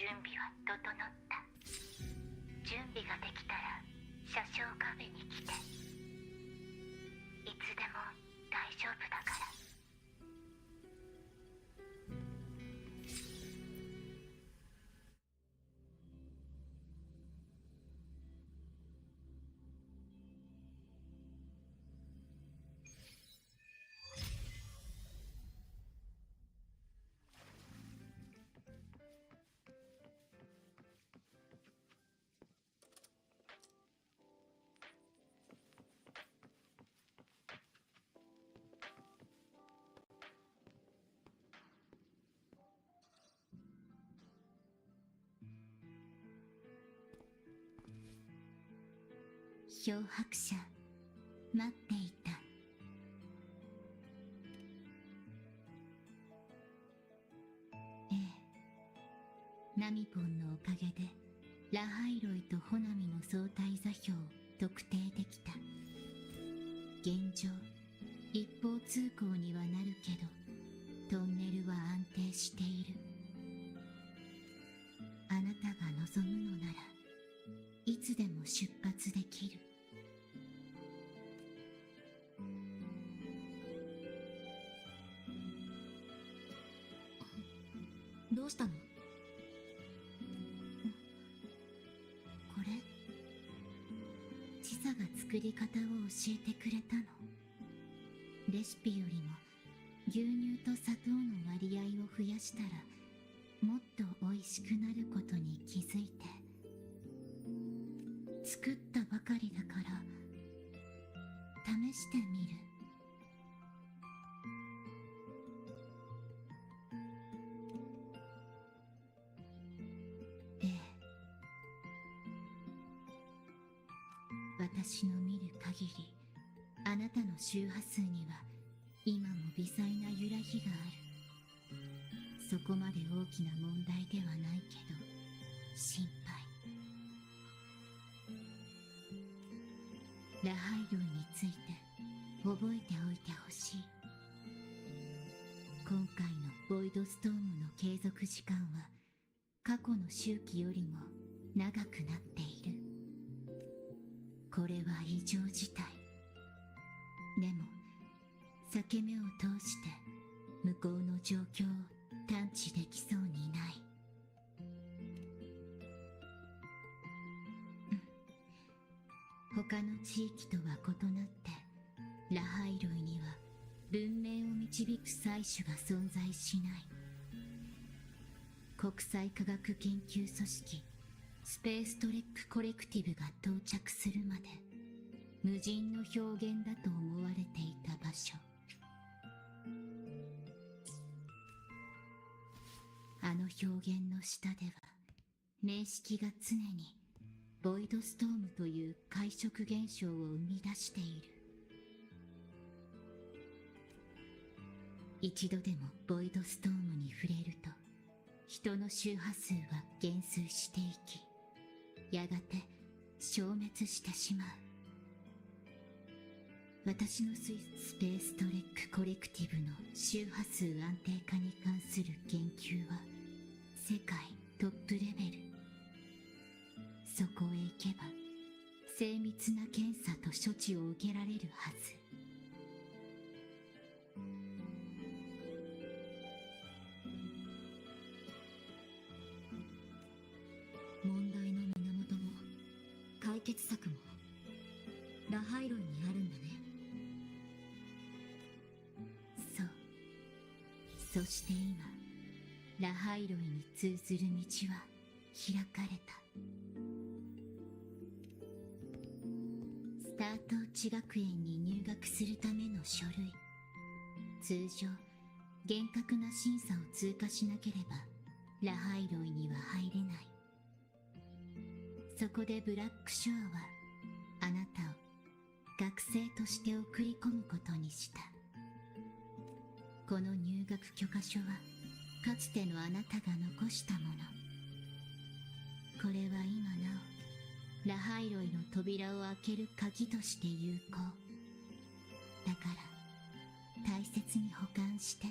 準備は整った。準備ができたら車掌カフェに来て。いつでも大丈夫だから。漂白者、待っていた。ええ、ナミポンのおかげでラハイロイとホナミの相対座標を特定できた。現状一方通行にはなるけどトンネルは安定している。あなたが望むのならいつでも出発できる。どうしたの？これ、チサが作り方を教えてくれたの。レシピよりも牛乳と砂糖の割合を増やしたらもっと美味しくなることに気づいて。作ったばかりだから試してみる。ええ、私の見る限りあなたの周波数には今も微細な揺らぎがある。そこまで大きな問題ではないけど心配。ラハイロイについて覚えておいてほしい。今回のボイドストームの継続時間は過去の周期よりも長くなっている。これは異常事態。でも裂け目を通して向こうの状況を探知できそうにない。他の地域とは異なってラハイロイには文明を導く採取が存在しない。国際科学研究組織スペーストレックコレクティブが到着するまで無人の表現だと思われていた場所。あの表現の下では名式が常にボイドストームという海食現象を生み出している。一度でもボイドストームに触れると人の周波数は減衰していき、やがて消滅してしまう。私のスペーストレックコレクティブの周波数安定化に関する研究は世界トップレベル。そこへ行けば精密な検査と処置を受けられるはず。問題の源も解決策もラハイロイにあるんだね。そう。そして今ラハイロイに通ずる道は開かれた。スタートーチ学園に入学するための書類。通常厳格な審査を通過しなければラハイロイには入れない。そこでブラックショアはあなたを学生として送り込むことにした。この入学許可書はかつてのあなたが残したもの。これは今なおラハイロイの扉を開ける鍵として有効。だから大切に保管して。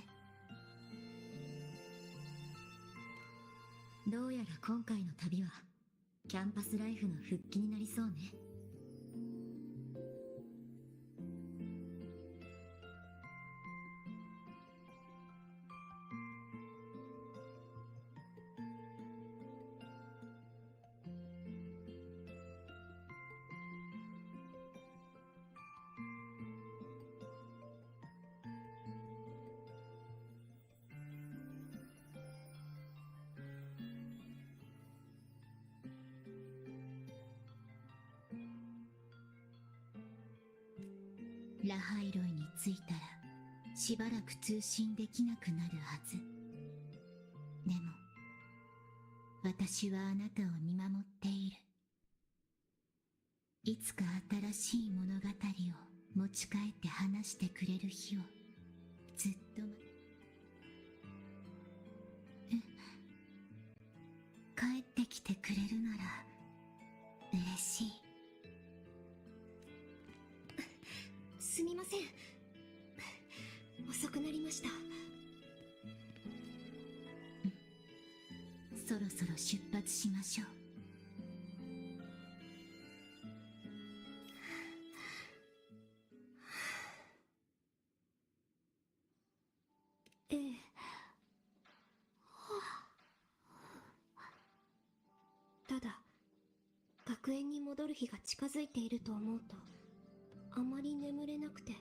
どうやら今回の旅はキャンパスライフの復帰になりそうね。ラハイロイに着いたらしばらく通信できなくなるはず。でも私はあなたを見守っている。いつか新しい物語を持ち帰って話してくれる日をずっと帰ってきてくれるなら嬉しい。すみません、遅くなりました。そろそろ出発しましょう。ええ。ただ学園に戻る日が近づいていると思うとあまり眠れなくて。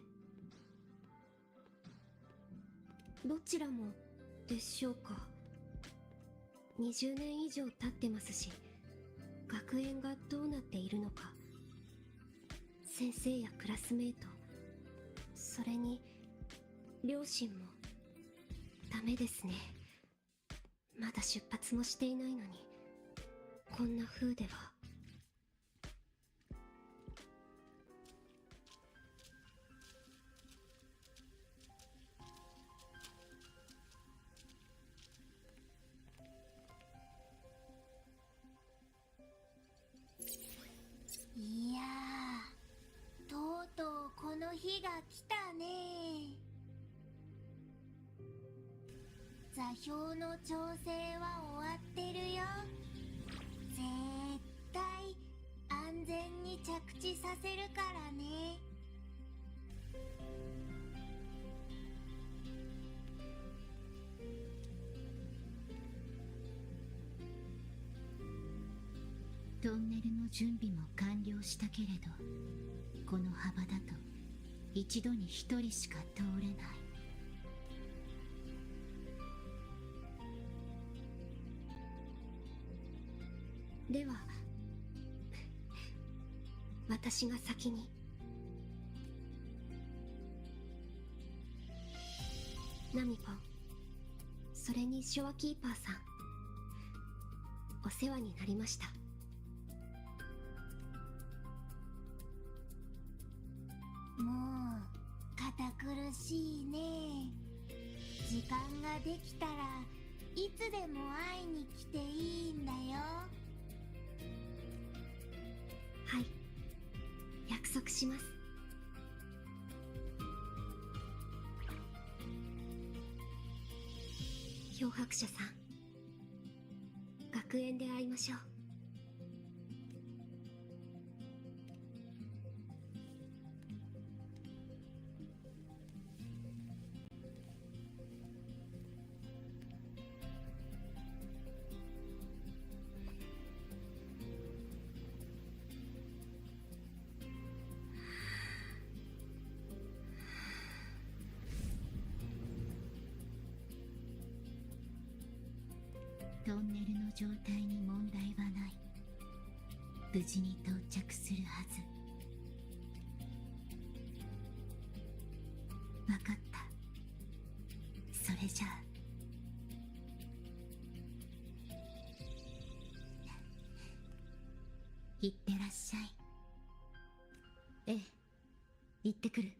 どちらもでしょうか。20年以上経ってますし、学園がどうなっているのか、先生やクラスメイト、それに両親もダメですね。まだ出発もしていないのにこんな風では。いやー、とうとうこの日が来たね。座標の調整は終わってるよ。絶対安全に着地させるからね。トンネルの準備も完了したけれど、この幅だと一度に一人しか通れない。では私が先に。ナミポン、それにショアキーパーさん、お世話になりました。もう堅苦しいね。時間ができたらいつでも会いに来ていいんだよ。はい、約束します。漂白者さん、学園で会いましょう。トンネルの状態に問題はない。無事に到着するはず。わかった。それじゃあ行ってらっしゃい。ええ、行ってくる。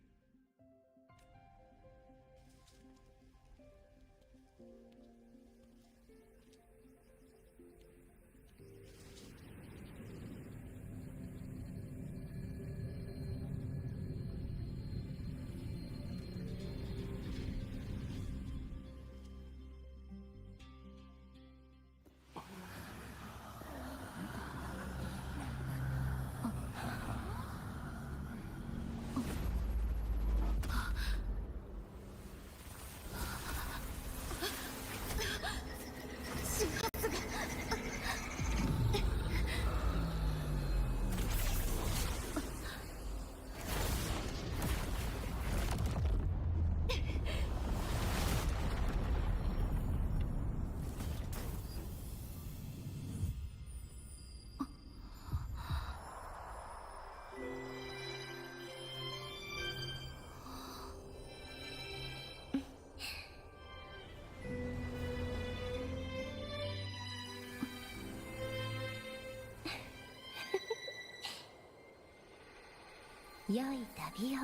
良い旅を。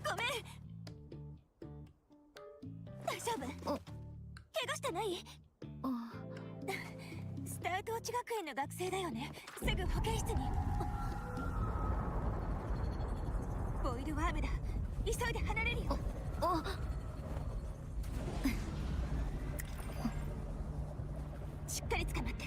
ごめん。大丈夫？怪我してない？スタートーチ学園の学生だよね。すぐ保健室に。ボイルワームだ。急いで離れるよ。しっかり捕まって。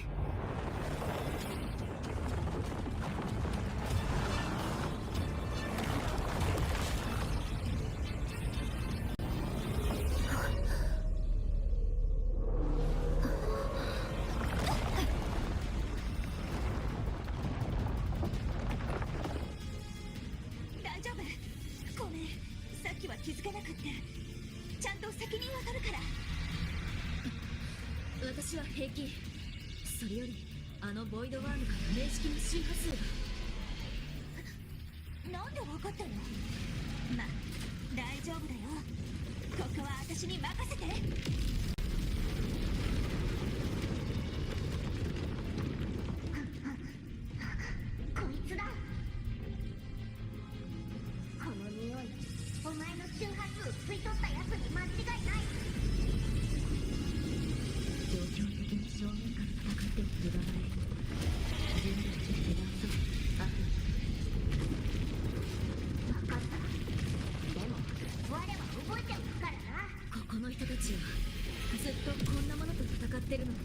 大丈夫？ごめん、さっきは気づけなくって。ちゃんと責任を取るから。私は平気。それよりあのボイドワームから明式の周波数が。なんで分かったの？ま、大丈夫だよ。ここは私に任せて。こいつだ。この匂い、お前の周波数を吸い取ったやつに間違いない。状況的に正面から戦っても無駄ない。準備をして出そう。分かった。でも我は覚えておくからな。ここの人たちはずっとこんなものと戦ってるのに。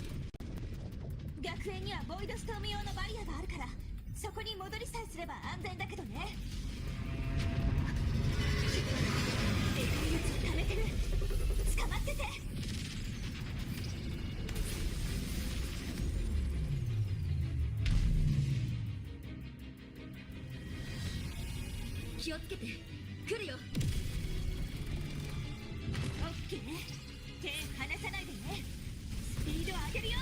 学園にはボイドストーム用のバリアがあるから、そこに戻りさえすれば安全だけどね。でかいやつを溜めてる。捕まってて。気をつけて。来るよ。オッケー。手離さないでね。スピード上げるよ。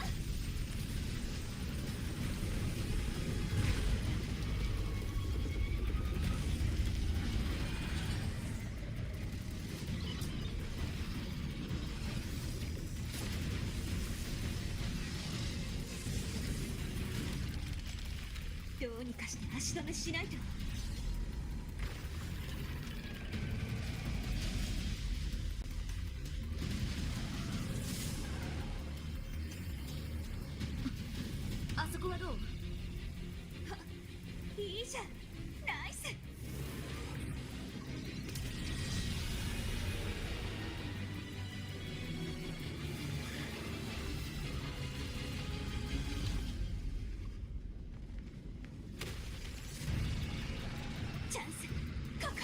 どうにかして足止めしないと。あそこはどう？いいじゃん。ナイス。チャンス、ここ。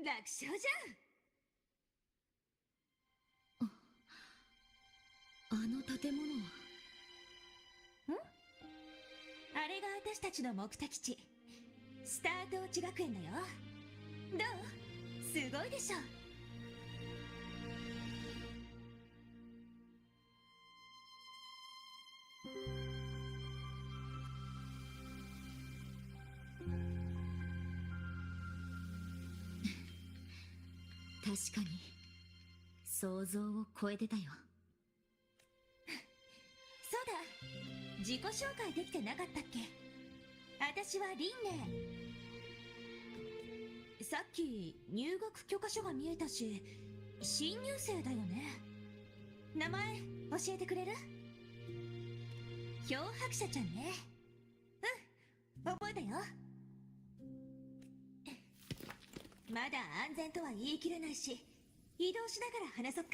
楽勝じあの建物は。ゃん。あれが私たちの目的地、スタートーチ学園だよ。どう？すごいでしょ。確かに想像を超えてたよ。そうだ、自己紹介できてなかったっけ。私はリンネ。さっき入学許可書が見えたし、新入生だよね。名前教えてくれる？漂白者ちゃんね。うん、覚えたよ。まだ安全とは言い切れないし、移動しながら話そっか。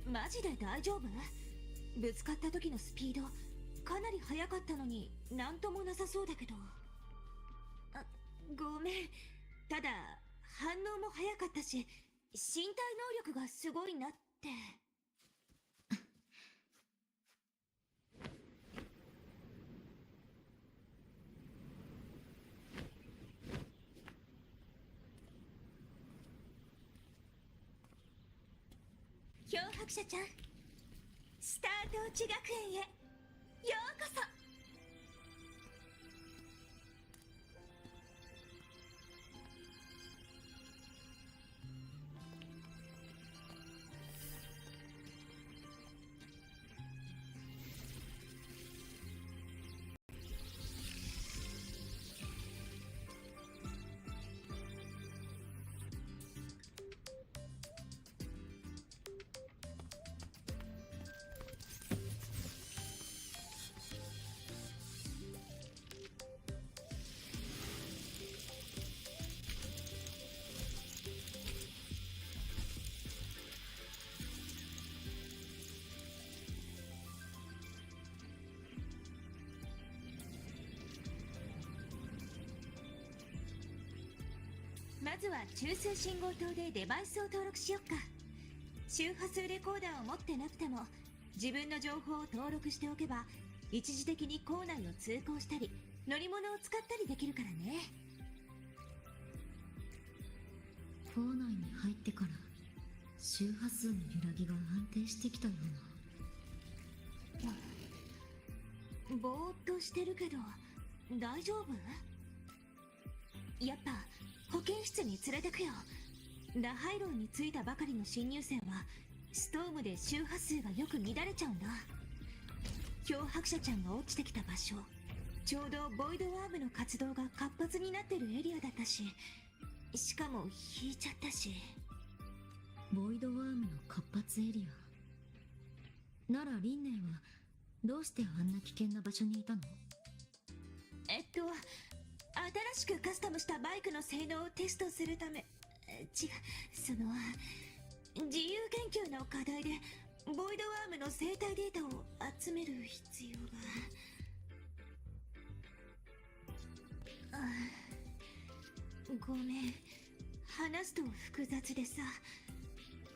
マジで大丈夫？ぶつかった時のスピードかなり速かったのになんともなさそうだけど。ごめん。ただ反応も速かったし、身体能力がすごいなって。漂白者ちゃん、スタートーチ学園へようこそ。まずは中枢信号塔でデバイスを登録しよっか。周波数レコーダーを持ってなくても自分の情報を登録しておけば一時的に校内を通行したり乗り物を使ったりできるからね。校内に入ってから周波数の揺らぎが安定してきたような。ぼーっとしてるけど大丈夫？やっぱ保健室に連れてくよ。ラハイロンに着いたばかりの新入生はストームで周波数がよく乱れちゃうんだ。漂白者ちゃんが落ちてきた場所、ちょうどボイドワームの活動が活発になってるエリアだったし、しかも引いちゃったし。ボイドワームの活発エリアならリンネはどうしてあんな危険な場所にいたの？あ新しくカスタムしたバイクの性能をテストするため、その、自由研究の課題でボイドワームの生態データを集める必要が。ごめん、話すと複雑でさ、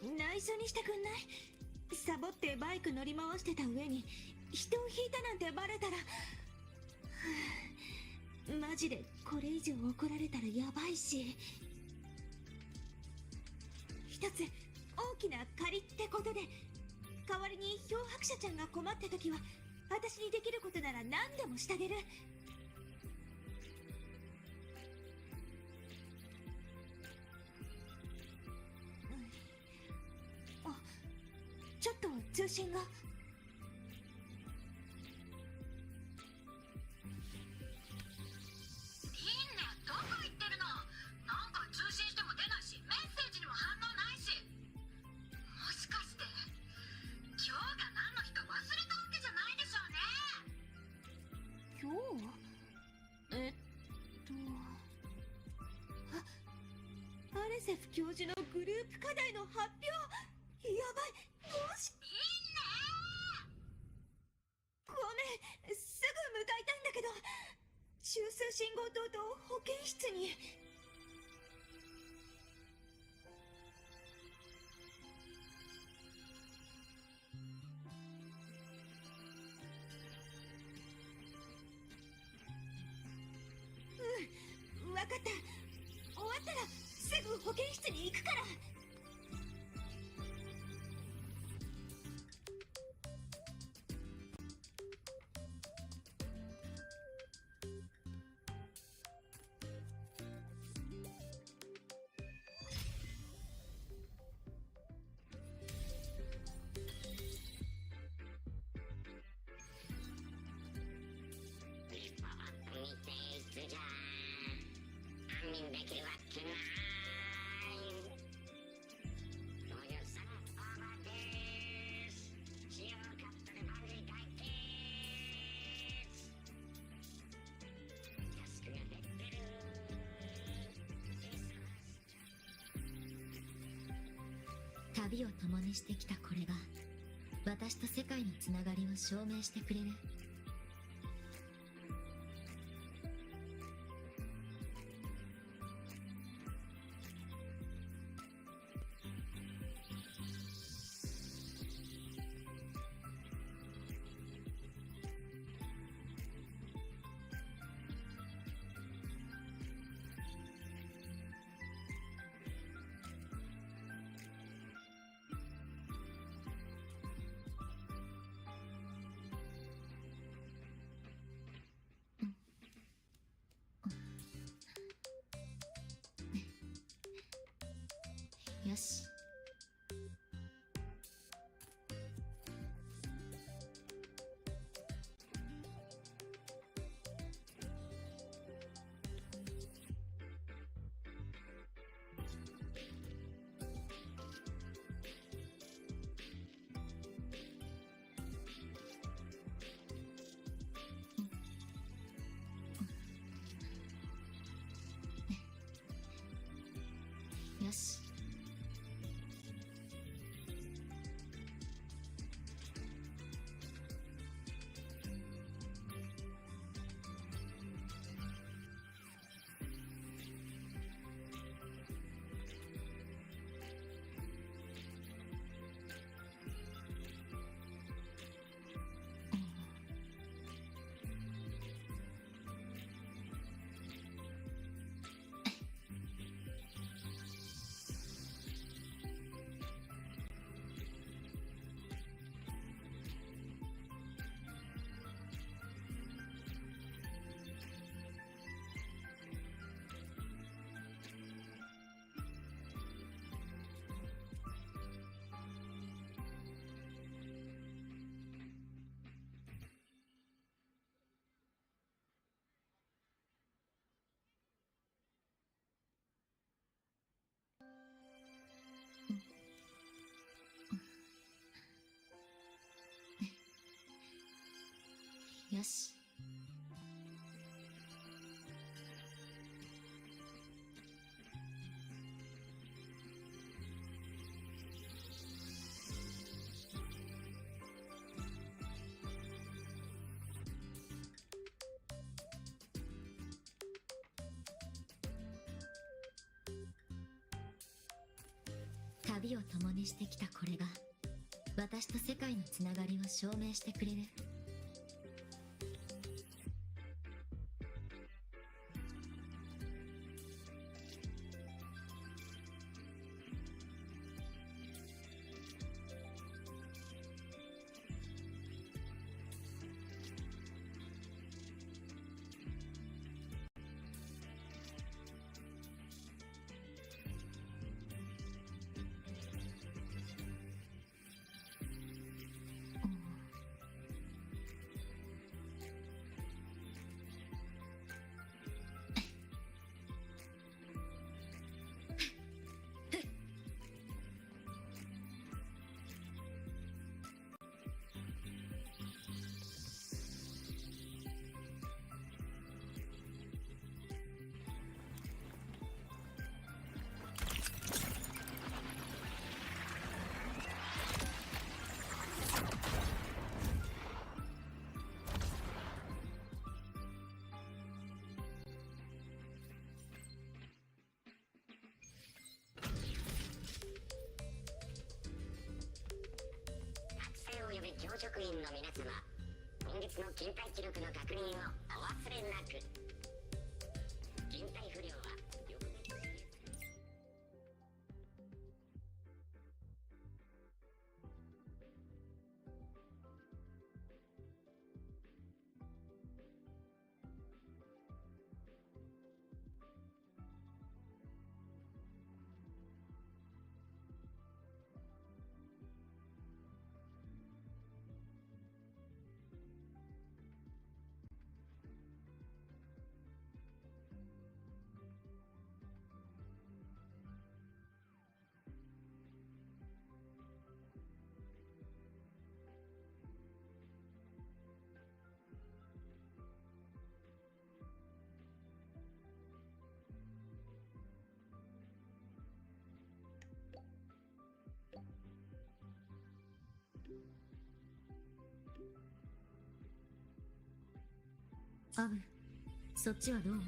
内緒にしてくんない？サボってバイク乗り回してた上に人を引いたなんてバレたら、マジでこれ以上怒られたらやばいし。一つ大きな借りってことで、代わりに漂白者ちゃんが困った時は私にできることなら何でもしてあげる。あ、ちょっと通信が。今日？アレセフ教授のグループ課題の発表。やばい、もし。いいね。ごめん、すぐ向かいたいんだけど、中枢信号塔と保健室に。わかった。終わったらすぐ保健室に行くから。安眠できるわけない。そういうサラオーバーです。使用カットでバンジー解決。タスクが減ってる。旅を共にしてきたこれが私と世界のつながりを証明してくれる。よし。よし。旅を共にしてきたこれが私と世界のつながりを証明してくれる。学生および教職員の皆様、今月の勤怠記録の確認をお忘れなく。勤怠不良は翌月。アブ、そっちはどう？ま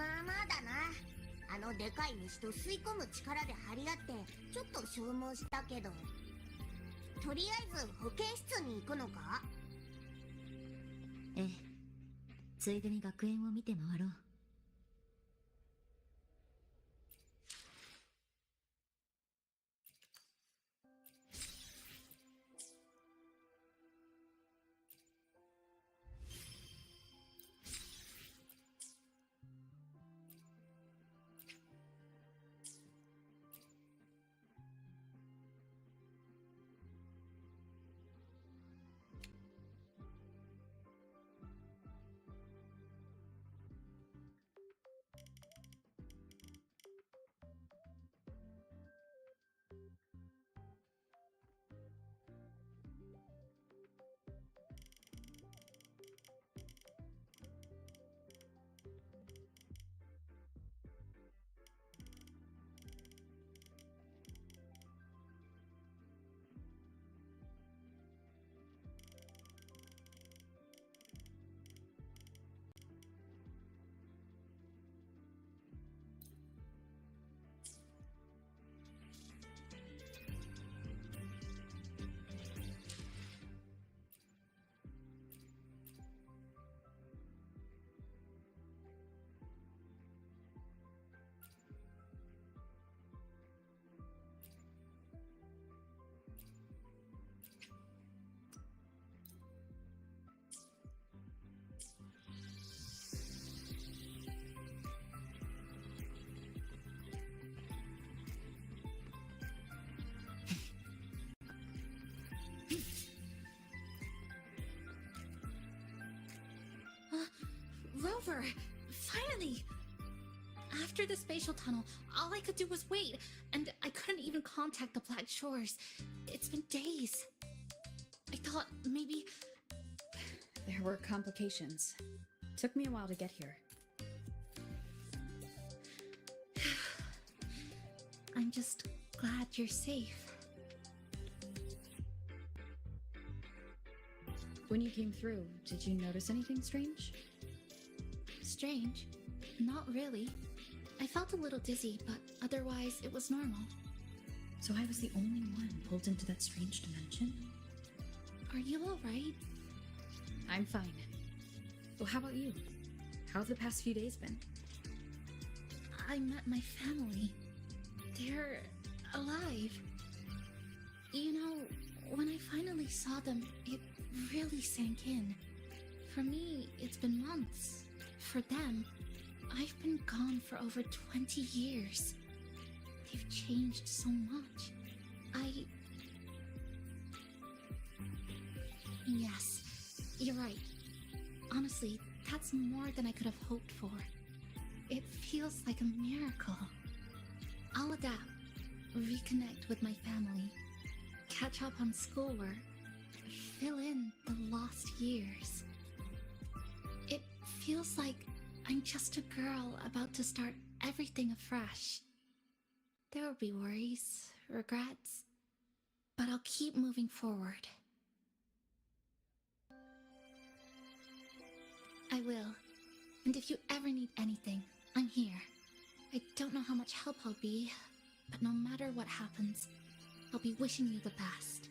あまあだな。あのでかい虫と吸い込む力で張り合ってちょっと消耗したけど、とりあえず保健室に行くのか？ええ、ついでに学園を見て回ろう。Rover! Finally! After the spatial tunnel, all I could do was wait, and I couldn't even contact the Black Shores. It's been days. I thought maybe... There were complications. Took me a while to get here. I'm just glad you're safe. When you came through, did you notice anything strange? Strange? Not really. I felt a little dizzy, but otherwise it was normal. So I was the only one pulled into that strange dimension? Are you alright? I'm fine. Well, how about you? How have the past few days been? I met my family. They're alive. You know, when I finally saw them, it really sank in. For me, it's been months. For them, I've been gone for over 20 years. They've changed so much. Yes, you're right. Honestly, that's more than I could have hoped for. It feels like a miracle. I'll adapt, reconnect with my family, catch up on schoolwork, fill in the lost years. It feels like I'm just a girl about to start everything afresh. There will be worries, regrets, but I'll keep moving forward. I will. And if you ever need anything, I'm here. I don't know how much help I'll be, but no matter what happens, I'll be wishing you the best.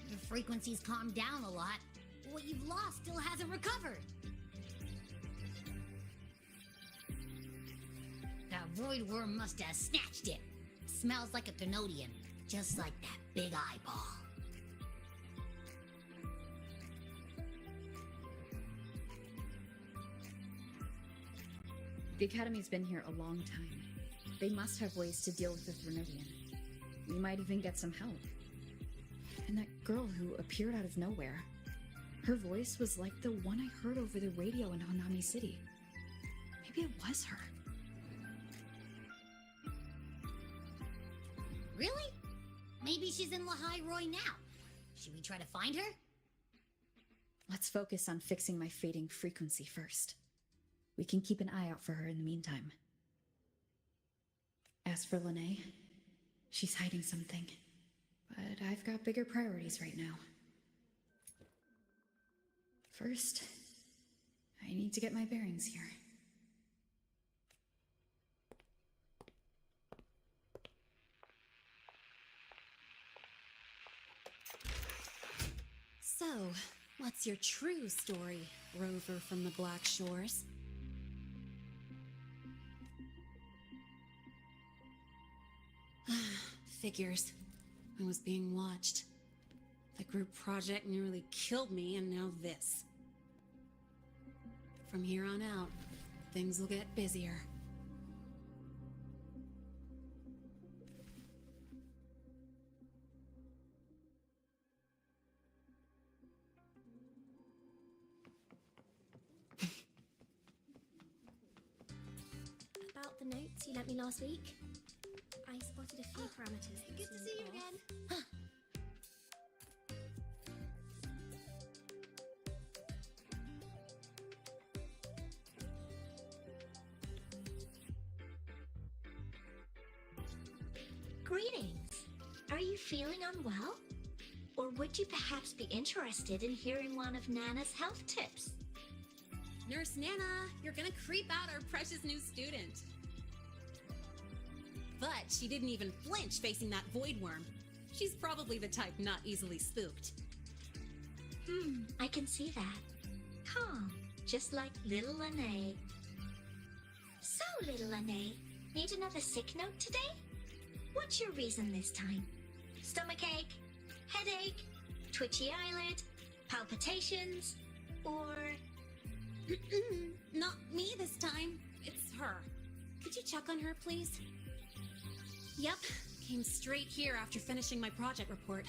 The frequency's calmed down a lot. What you've lost still hasn't recovered. That void worm must have snatched it. Smells like a Thenodian, just like that big eyeball. The Academy's been here a long time. They must have ways to deal with the Thenodian. We might even get some help. And that girl who appeared out of nowhere. Her voice was like the one I heard over the radio in Honami City. Maybe it was her. Really? Maybe she's in Lahai Roy now. Should we try to find her? Let's focus on fixing my fading frequency first. We can keep an eye out for her in the meantime. As for Lene, she's hiding something. But I've got bigger priorities right now. First, I need to get my bearings here. So, what's your true story, Rover from the Black Shores? Figures. I was being watched. The group project nearly killed me, and now this. From here on out, things will get busier. About the notes you lent me last week, I spotted a few parameters. Good to see you again. Greetings. Are you feeling unwell? Or would you perhaps be interested in hearing one of Nana's health tips? Nurse Nana, you're gonna creep out our precious new student. But she didn't even flinch facing that void worm. She's probably the type not easily spooked. I can see that. Calm, just like little Lene. So, little Lene, need another sick note today? What's your reason this time? Stomachache? Headache? Twitchy eyelid? Palpitations? Or... Not me this time. It's her. Could you check on her, please? Yep, came straight here after finishing my project report.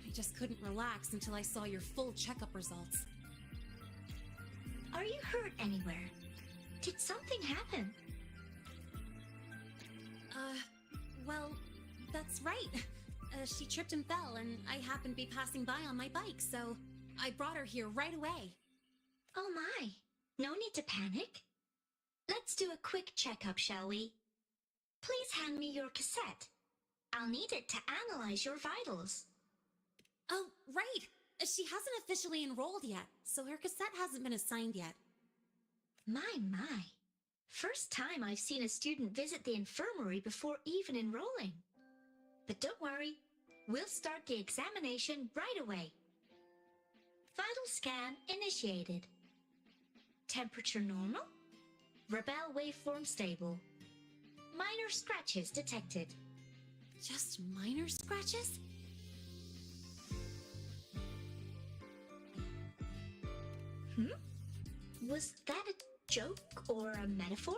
I just couldn't relax until I saw your full checkup results. Are you hurt anywhere? Did something happen? Well, that's right. She tripped and fell, and I happened to be passing by on my bike, so I brought her here right away. Oh my, no need to panic. Let's do a quick checkup, shall we? Please hand me your cassette. I'll need it to analyze your vitals. Oh, right. She hasn't officially enrolled yet, so her cassette hasn't been assigned yet. My. First time I've seen a student visit the infirmary before even enrolling. But don't worry, we'll start the examination right away. Vital scan initiated. Temperature normal. Rebel waveform stable. Minor scratches detected. Just minor scratches? Was that a joke or a metaphor?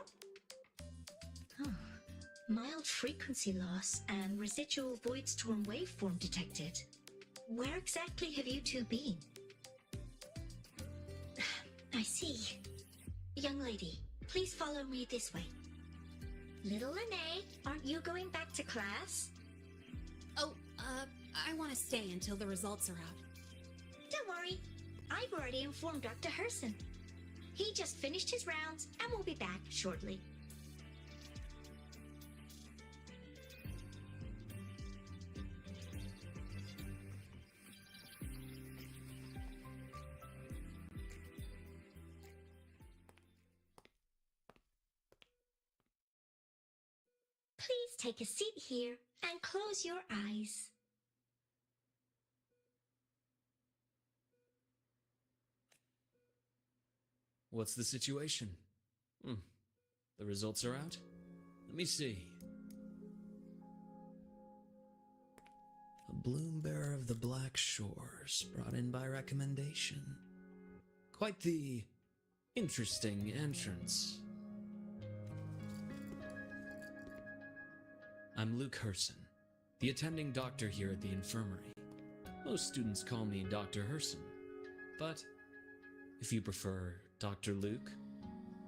Mild frequency loss and residual void storm waveform detected. Where exactly have you two been? I see. Young lady, please follow me this way. Little Lene, aren't you going back to class? Oh, I want to stay until the results are out. Don't worry. I've already informed Dr. Herson. He just finished his rounds and will be back shortly. Please take a seat here and close your eyes. What's the situation? The results are out? Let me see. A bloom bearer of the Black Shores, brought in by recommendation. Quite the interesting entrance. I'm Luke Herson, the attending doctor here at the infirmary. Most students call me Dr. Herson, but if you prefer Dr. Luke,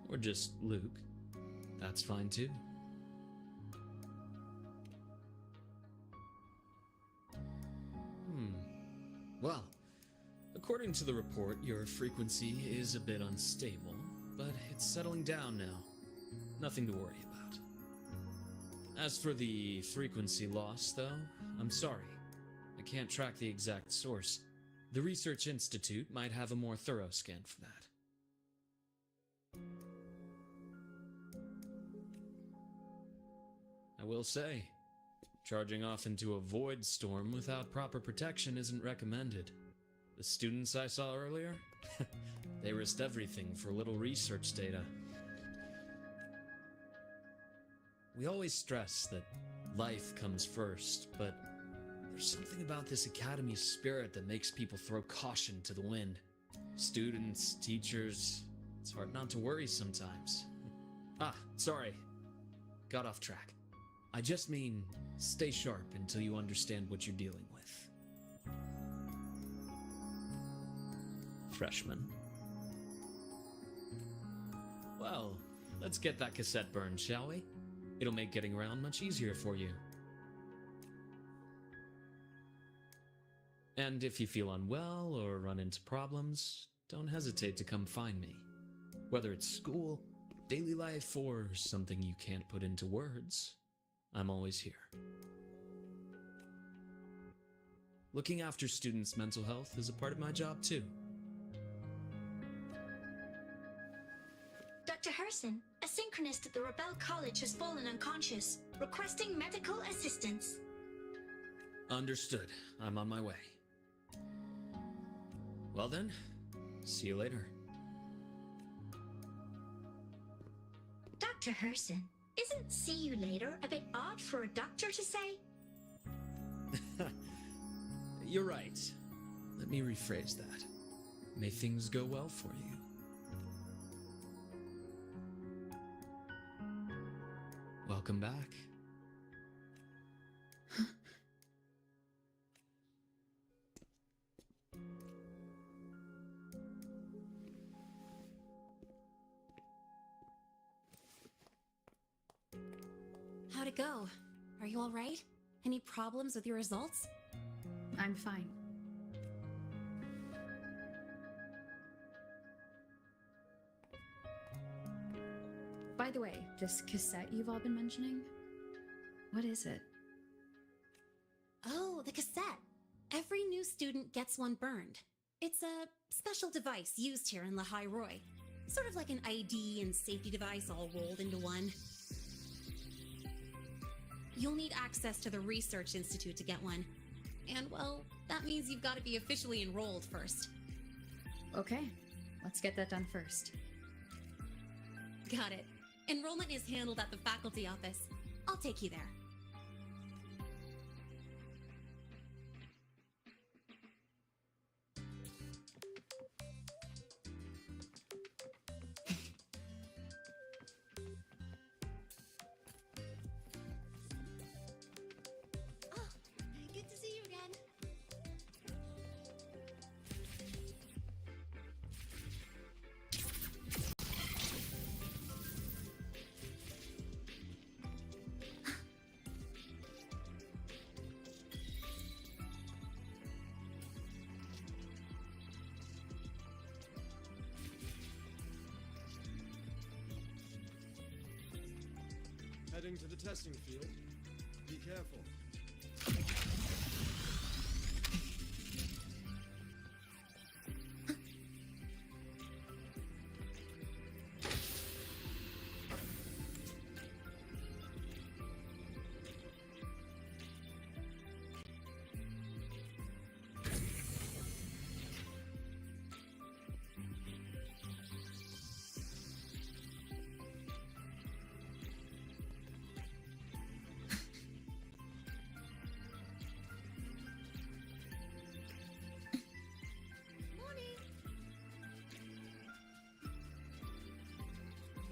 or just Luke, that's fine too. Well, according to the report, your frequency is a bit unstable, but it's settling down now. Nothing to worry about. As for the frequency loss, though, I'm sorry. I can't track the exact source. The Research Institute might have a more thorough scan for that. I will say, charging off into a void storm without proper protection isn't recommended. The students I saw earlier, they risked everything for a little research data. We always stress that life comes first, but there's something about this academy spirit that makes people throw caution to the wind. Students, teachers, it's hard not to worry sometimes. Sorry. Got off track. I just mean, stay sharp until you understand what you're dealing with. Freshman. Well, let's get that cassette burned, shall we? It'll make getting around much easier for you. And if you feel unwell or run into problems, don't hesitate to come find me. Whether it's school, daily life, or something you can't put into words, I'm always here. Looking after students' mental health is a part of my job too. Dr. Herson, a synchronist at the Rebel College has fallen unconscious, requesting medical assistance. Understood. I'm on my way. Well then, see you later. Dr. Herson, isn't see you later a bit odd for a doctor to say? You're right. Let me rephrase that. May things go well for you. Welcome back. How'd it go? Are you alright? Any problems with your results? I'm fine. By the way, this cassette you've all been mentioning? What is it? Oh, the cassette. Every new student gets one burned. It's a special device used here in Lahai Roy. Sort of like an ID and safety device all rolled into one. You'll need access to the Research Institute to get one. And, well, that means you've got to be officially enrolled first. Okay, let's get that done first. Got it. Enrollment is handled at the faculty office. I'll take you there. Good to see you again. Heading to the testing field. Be careful.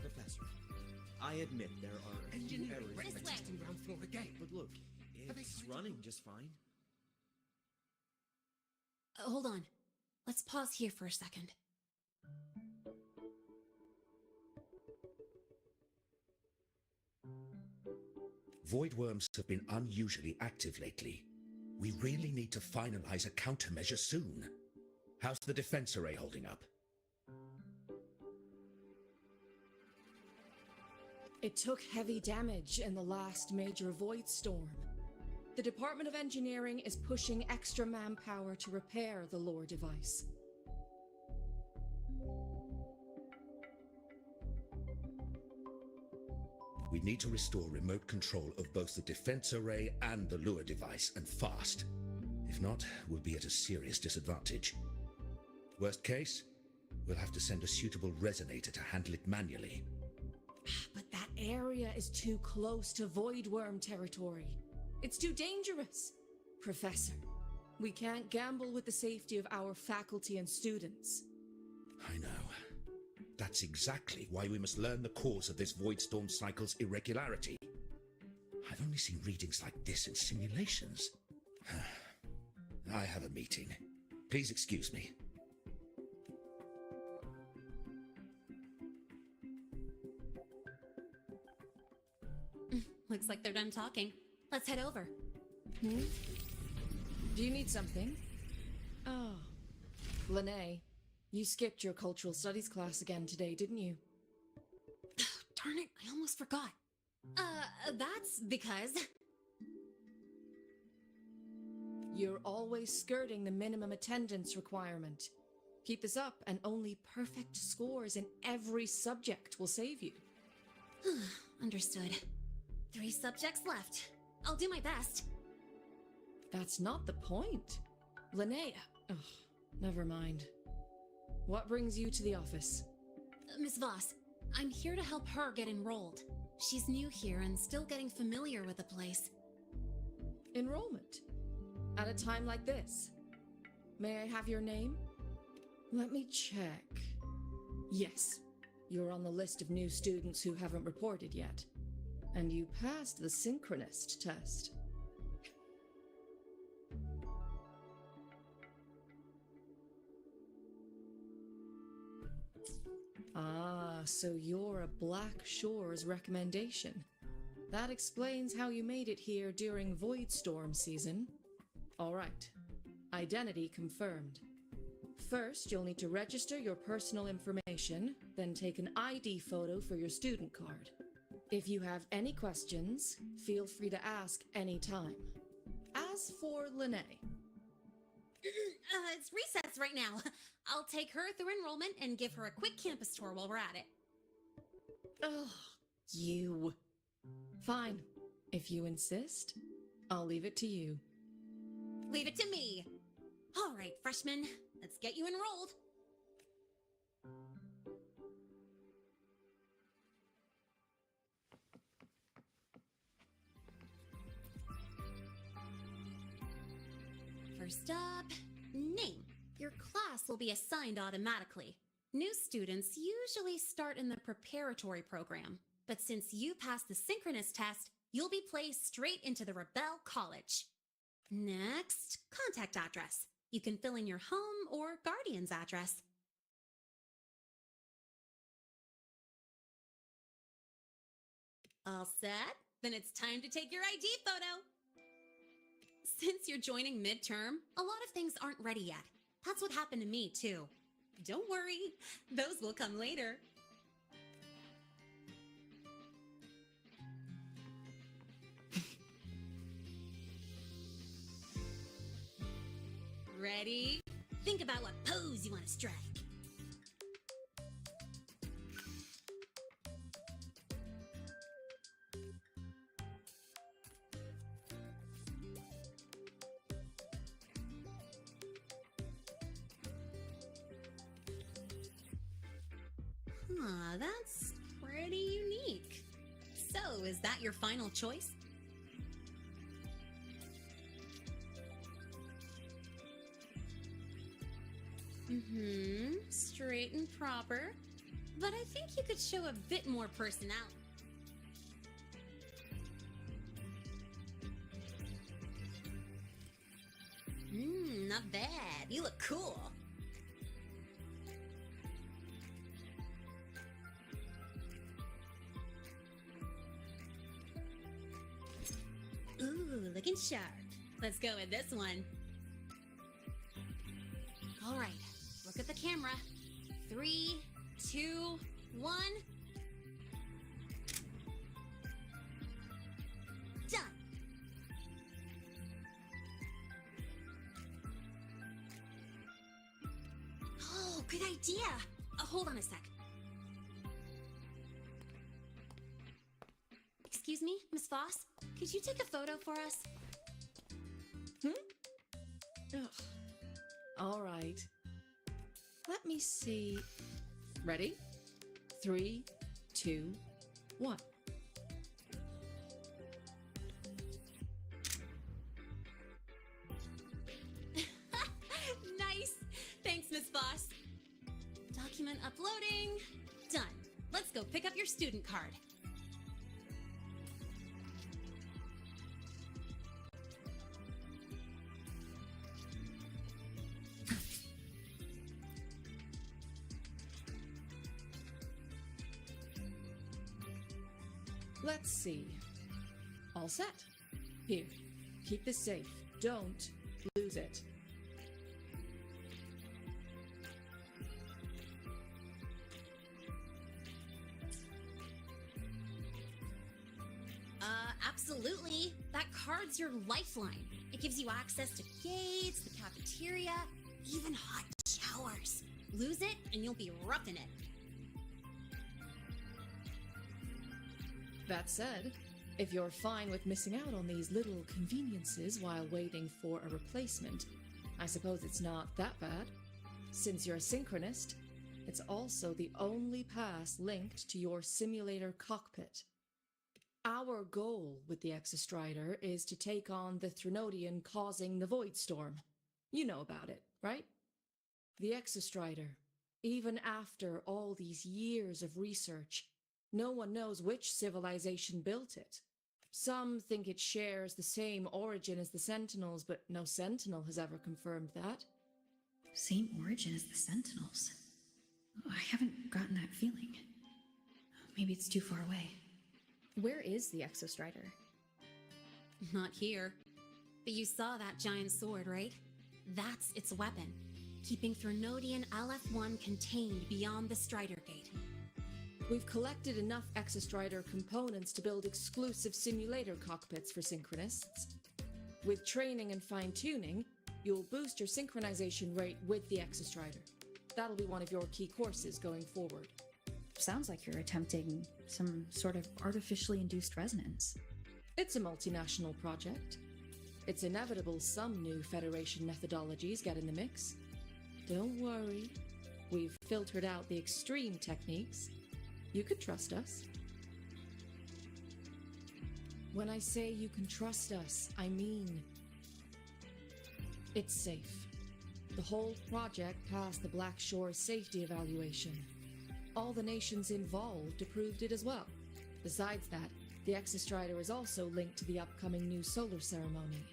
Professor, I admit there are a few errors. This way. Testing ground floor again. But look, it's running just fine. Hold on. Let's pause here for a second. Void worms have been unusually active lately. We really need to finalize a countermeasure soon. How's the defense array holding up? It took heavy damage in the last major void storm. The Department of Engineering is pushing extra manpower to repair the lore device. We need to restore remote control of both the defense array and the lure device, and fast. If not, we'll be at a serious disadvantage. Worst case, we'll have to send a suitable resonator to handle it manually. But that area is too close to void worm territory. It's too dangerous. Professor, we can't gamble with the safety of our faculty and students. I know. That's exactly why we must learn the cause of this void storm cycle's irregularity. I've only seen readings like this in simulations. I have a meeting. Please excuse me. Looks like they're done talking. Let's head over. Do you need something? Oh. Lene, you skipped your cultural studies class again today, didn't you? Darn it, I almost forgot. That's because... You're always skirting the minimum attendance requirement. Keep this up and only perfect scores in every subject will save you. Understood. 3 subjects left. I'll do my best. That's not the point. Linnea. Ugh, never mind. What brings you to the office? Miss Voss, I'm here to help her get enrolled. She's new here and still getting familiar with the place. Enrollment? At a time like this? May I have your name? Let me check. Yes, you're on the list of new students who haven't reported yet. And you passed the synchronist test. Ah, so you're a Black Shores recommendation. That explains how you made it here during Voidstorm season. Alright. Identity confirmed. First, you'll need to register your personal information, then take an ID photo for your student card. If you have any questions, feel free to ask any time. As for Lene, It's recess right now. I'll take her through enrollment and give her a quick campus tour while we're at it. ugh, you. Fine. If you insist, I'll leave it to you. Leave it to me. All right, freshman, let's get you enrolled. First up, name. Your class will be assigned automatically. New students usually start in the preparatory program, but since you passed the synchronous test, you'll be placed straight into the Rebel College. Next, contact address. You can fill in your home or guardian's address. All set? Then it's time to take your ID photo. Since you're joining midterm, a lot of things aren't ready yet. That's what happened to me, too. Don't worry, those will come later. Ready? Think about what pose you want to strike. That's pretty unique. So, is that your final choice? Straight and proper. But I think you could show a bit more personality. Not bad. You look cool. Ooh, looking sharp. Let's go with this one. All right, look at the camera. 3, 2, 1. Done. Oh, good idea. Hold on a sec. Excuse me, Miss Voss? Could you take a photo for us? Ugh. All right. Let me see. Ready? 3, 2, 1. Nice! Thanks, Miss Voss. Document uploading. Done. Let's go pick up your student card. Let's see. All set. Here, keep this safe. Don't lose it. Absolutely. That card's your lifeline. It gives you access to gates, the cafeteria, even hot showers. Lose it and you'll be roughing it. That said, if you're fine with missing out on these little conveniences while waiting for a replacement, I suppose it's not that bad. Since you're a synchronist, it's also the only pass linked to your simulator cockpit. Our goal with the Exostrider is to take on the Threnodian causing the Voidstorm. You know about it, right? The Exostrider, even after all these years of research, No one knows which civilization built it. Some think it shares the same origin as the Sentinels, but no Sentinel has ever confirmed that. Same origin as the Sentinels. I haven't gotten that feeling. Maybe it's too far away. Where is the Exostrider? Not here. But you saw that giant sword, right? That's its weapon, keeping Threnodian LF1 contained beyond the Strider Gate. We've collected enough Exostrider components to build exclusive simulator cockpits for Synchronists. With training and fine-tuning, you'll boost your synchronization rate with the Exostrider. That'll be one of your key courses going forward. Sounds like you're attempting some sort of artificially induced resonance. It's a multinational project. It's inevitable some new Federation methodologies get in the mix. Don't worry. We've filtered out the extreme techniques. You can trust us. When I say you can trust us, I mean it's safe. The whole project passed the Black Shore safety evaluation. All the nations involved approved it as well. Besides that, the Exostrider is also linked to the upcoming new solar ceremony.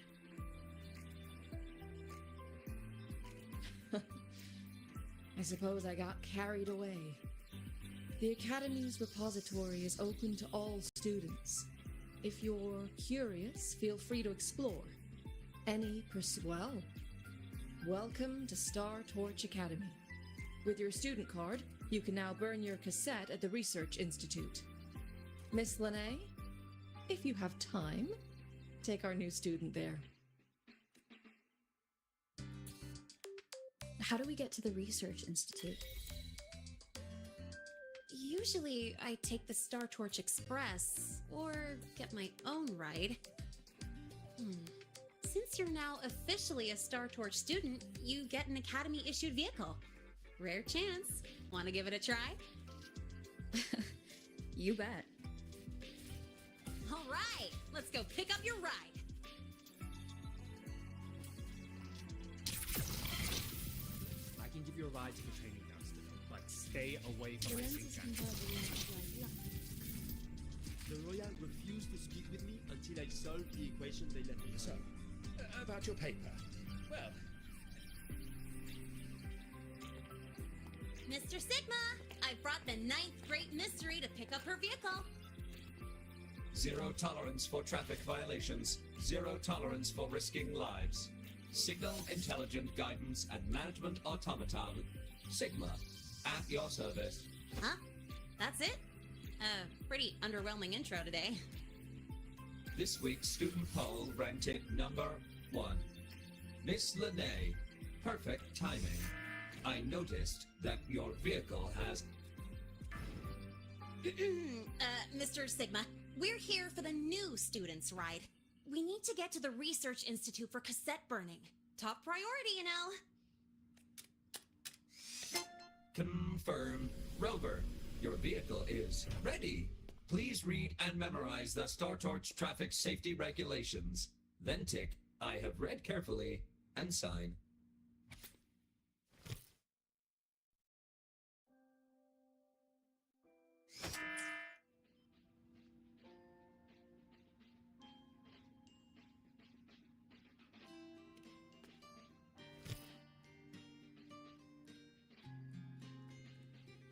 I suppose I got carried away. The Academy's repository is open to all students. If you're curious, feel free to explore. Welcome to Star Torch Academy. With your student card, you can now burn your cassette at the Research Institute. Miss Lene, if you have time, take our new student there. How do we get to the Research Institute? Usually, I take the Star Torch Express, or get my own ride. Since you're now officially a Star Torch student, you get an Academy-issued vehicle. Rare chance. Want to give it a try? You bet. All right, let's go pick up your ride. I can give you a ride to the training ground, student, but stay away from my sync. The Royal refused to speak with me until I solved the equation they left me. So, about your paper. Well, Mr. Sigma, I brought the 9th Great Mystery to pick up her vehicle. Zero tolerance for traffic violations. Zero tolerance for risking lives. Signal intelligent guidance and management automaton. Sigma, at your service. Huh? That's it? Pretty underwhelming intro today. This week's student poll ranked it number 1. Miss Lene, perfect timing. I noticed that your vehicle has... Mr. Sigma, we're here for the new students' ride. We need to get to the Research Institute for cassette burning. Top priority, you know. Confirmed. Rover, your vehicle is ready. Please read and memorize the Star Torch traffic safety regulations. Then tick, I have read carefully, and sign.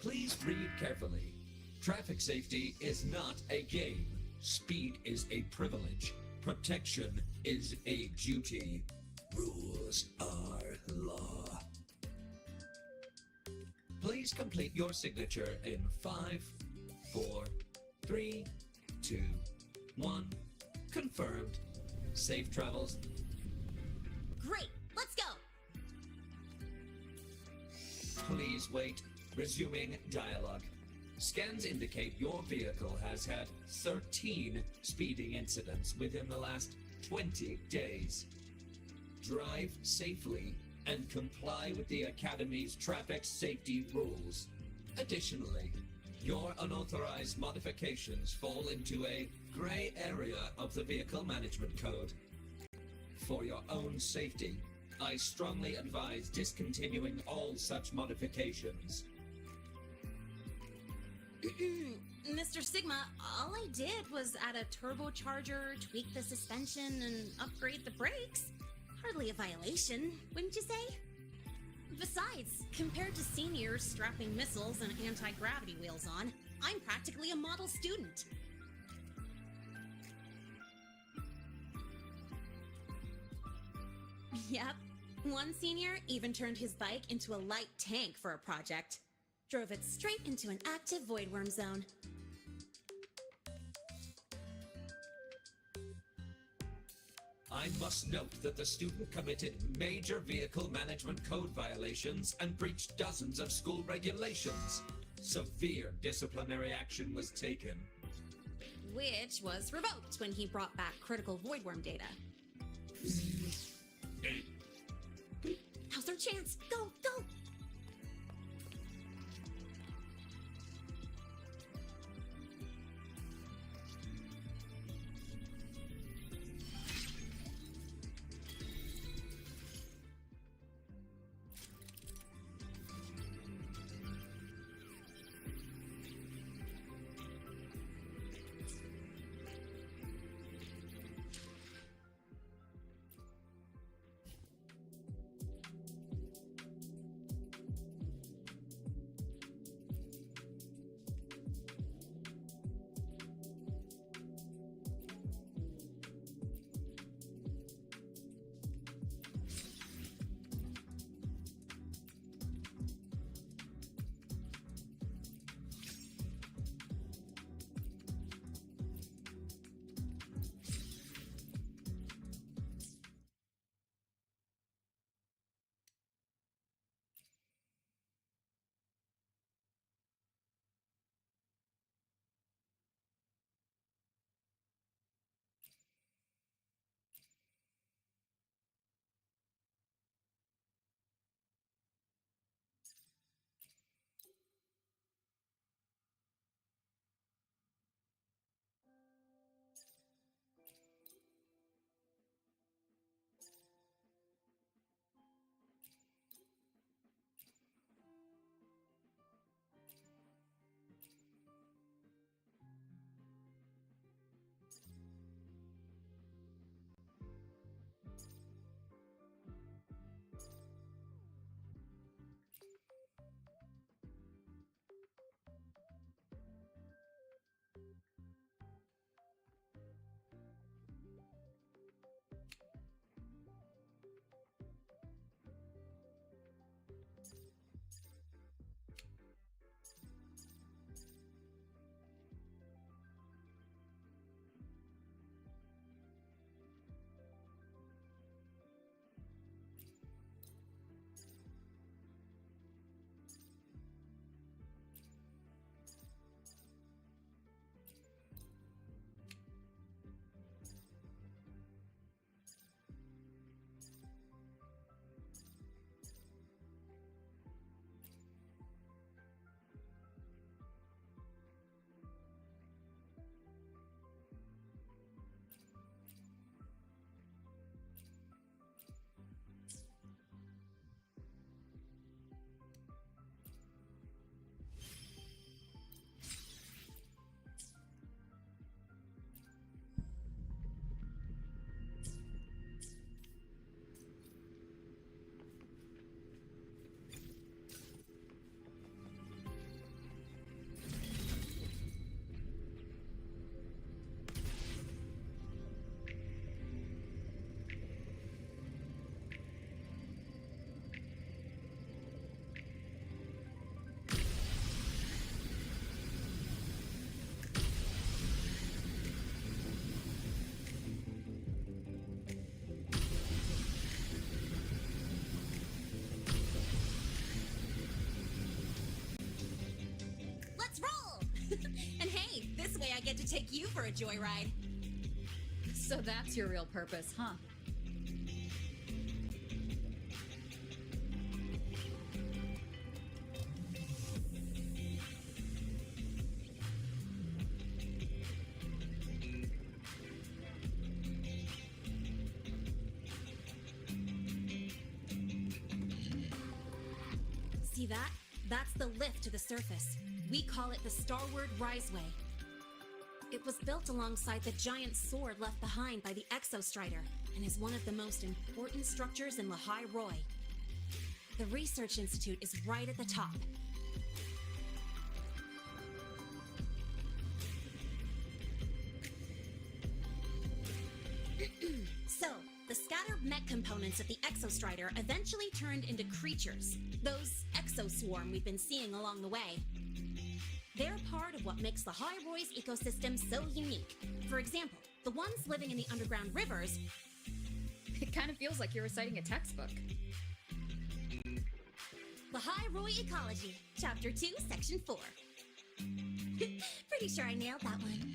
Please read carefully. Traffic safety is not a game. Speed is a privilege. Protection is a duty. Rules are law. Please complete your signature in 5, 4, 3, 2, 1. Confirmed. Safe travels. Great, let's go. Please wait. Resuming dialogue. Scans indicate your vehicle has had 13 speeding incidents within the last 20 days. Drive safely and comply with the Academy's traffic safety rules. Additionally, your unauthorized modifications fall into a gray area of the Vehicle Management Code. For your own safety, I strongly advise discontinuing all such modifications. Mr. Sigma, all I did was add a turbocharger, tweak the suspension, and upgrade the brakes. Hardly a violation, wouldn't you say? Besides, compared to seniors strapping missiles and anti-gravity wheels on, I'm practically a model student. Yep. One senior even turned his bike into a light tank for a project. Drove it straight into an active voidworm zone. I must note that the student committed major vehicle management code violations and breached dozens of school regulations. Severe disciplinary action was taken. Which was revoked when he brought back critical voidworm data. Now's our chance! Go, go! And hey, this way I get to take you for a joyride. So that's your real purpose, huh? See that? That's the lift to the surface. We call it the Starward Riseway. It was built alongside the giant sword left behind by the Exostrider and is one of the most important structures in Lehigh Roy. The Research Institute is right at the top. So, the scattered mech components of the Exostrider eventually turned into creatures, those exoswarm we've been seeing along the way. They're part of what makes the High Roy's ecosystem so unique. For example, the ones living in the underground rivers... It kind of feels like you're reciting a textbook. The High Roy Ecology, Chapter 2, Section 4. Pretty sure I nailed that one.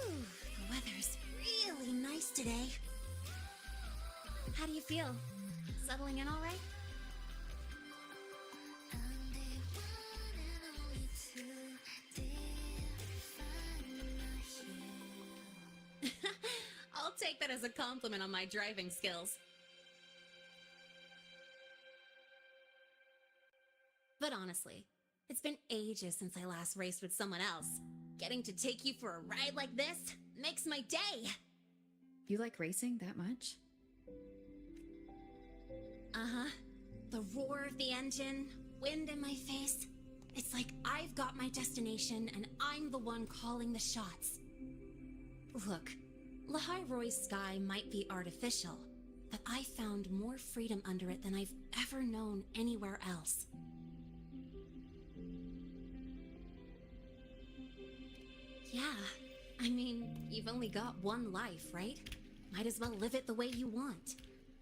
The weather's really nice today. How do you feel? Settling in all right? I'll take that as a compliment on my driving skills. But honestly, it's been ages since I last raced with someone else. Getting to take you for a ride like this makes my day. You like racing that much? Uh-huh. The roar of the engine, wind in my face. It's like I've got my destination and I'm the one calling the shots. Look, Lehigh Roy's sky might be artificial, but I found more freedom under it than I've ever known anywhere else. Yeah, I mean, you've only got one life, right? Might as well live it the way you want.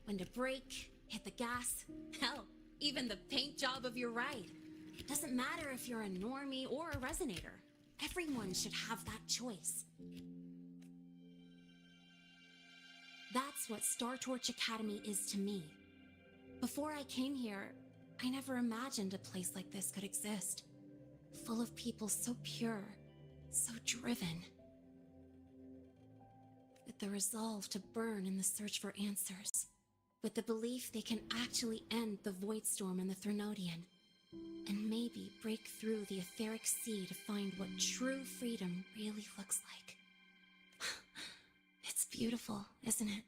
When to brake, hit the gas, hell, even the paint job of your ride. It doesn't matter if you're a normie or a resonator. Everyone should have that choice. That's what Star Torch Academy is to me. Before I came here, I never imagined a place like this could exist. Full of people so pure, so driven. With the resolve to burn in the search for answers. With the belief they can actually end the Void Storm and the Threnodian. And maybe break through the etheric sea to find what true freedom really looks like. It's beautiful, isn't it?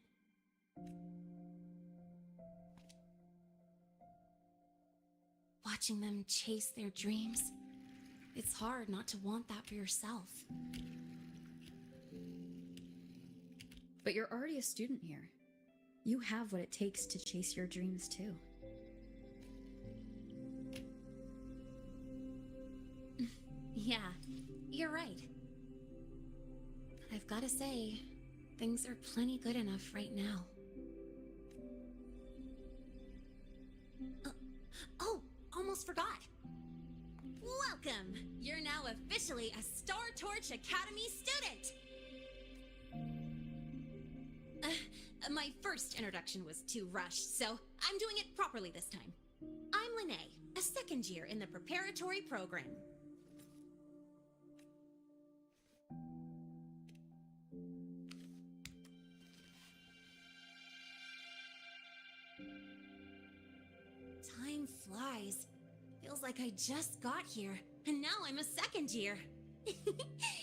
Watching them chase their dreams. It's hard not to want that for yourself. But you're already a student here. You have what it takes to chase your dreams too. Yeah, you're right. I've got to say, things are plenty good enough right now. Oh, almost forgot. Welcome! You're now officially a Star Torch Academy student! My first introduction was too rushed, so I'm doing it properly this time. I'm Lene, a second year in the preparatory program. Time flies. Feels like I just got here, and now I'm a second year.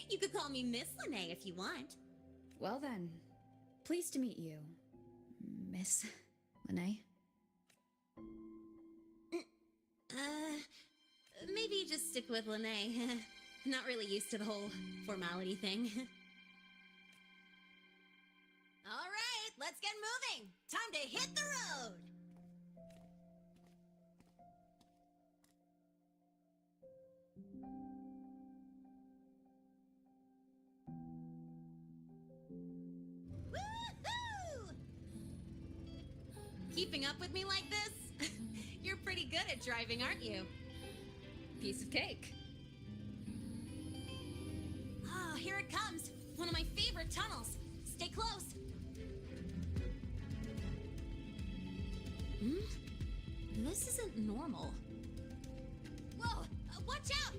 You could call me Miss Lene if you want. Well then, pleased to meet you, Miss Lene. Maybe just stick with Lene. Not really used to the whole formality thing. All right, let's get moving. Time to hit the road. Keeping up with me like this? You're pretty good at driving, aren't you? Piece of cake. Oh, here it comes. One of my favorite tunnels. Stay close. This isn't normal. Whoa! Watch out!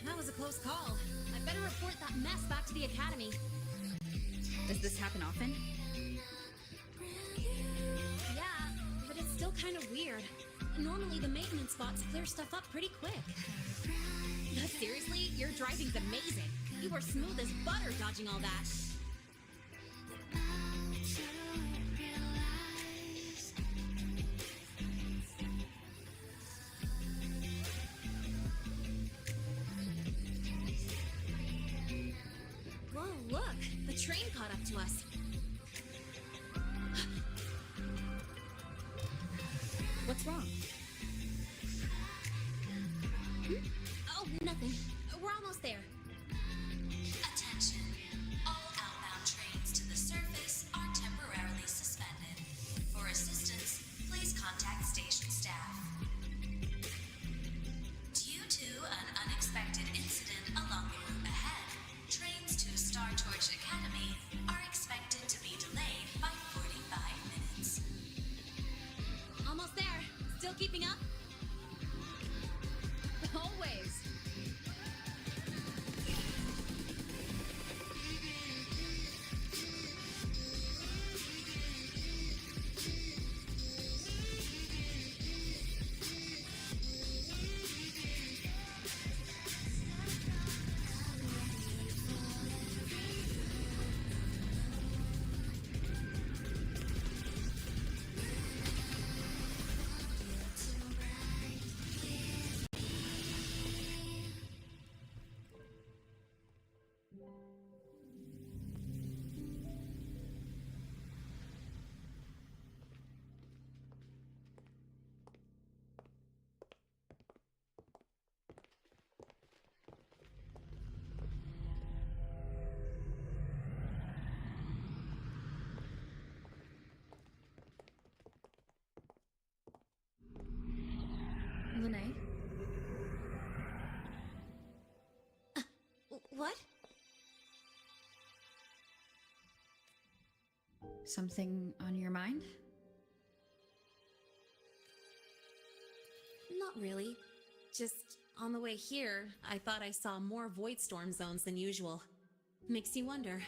That was a close call. I better report that mess back to the academy. Does this happen often? Yeah, but it's still kind of weird. Normally the maintenance bots clear stuff up pretty quick. But seriously, your driving's amazing. You were smooth as butter dodging all that. Whoa, look! The train caught up to us. What's wrong? Oh, nothing. We're almost there. Attention. All outbound trains to the surface are temporarily suspended. For assistance, please contact station staff. Due to an unexpected incident along the route ahead, trains to Star Torch Academy are expected to be delayed by 45 minutes. Almost there. Still keeping up? Always. Lene? What? Something on your mind? Not really. Just on the way here, I thought I saw more void storm zones than usual. Makes you wonder.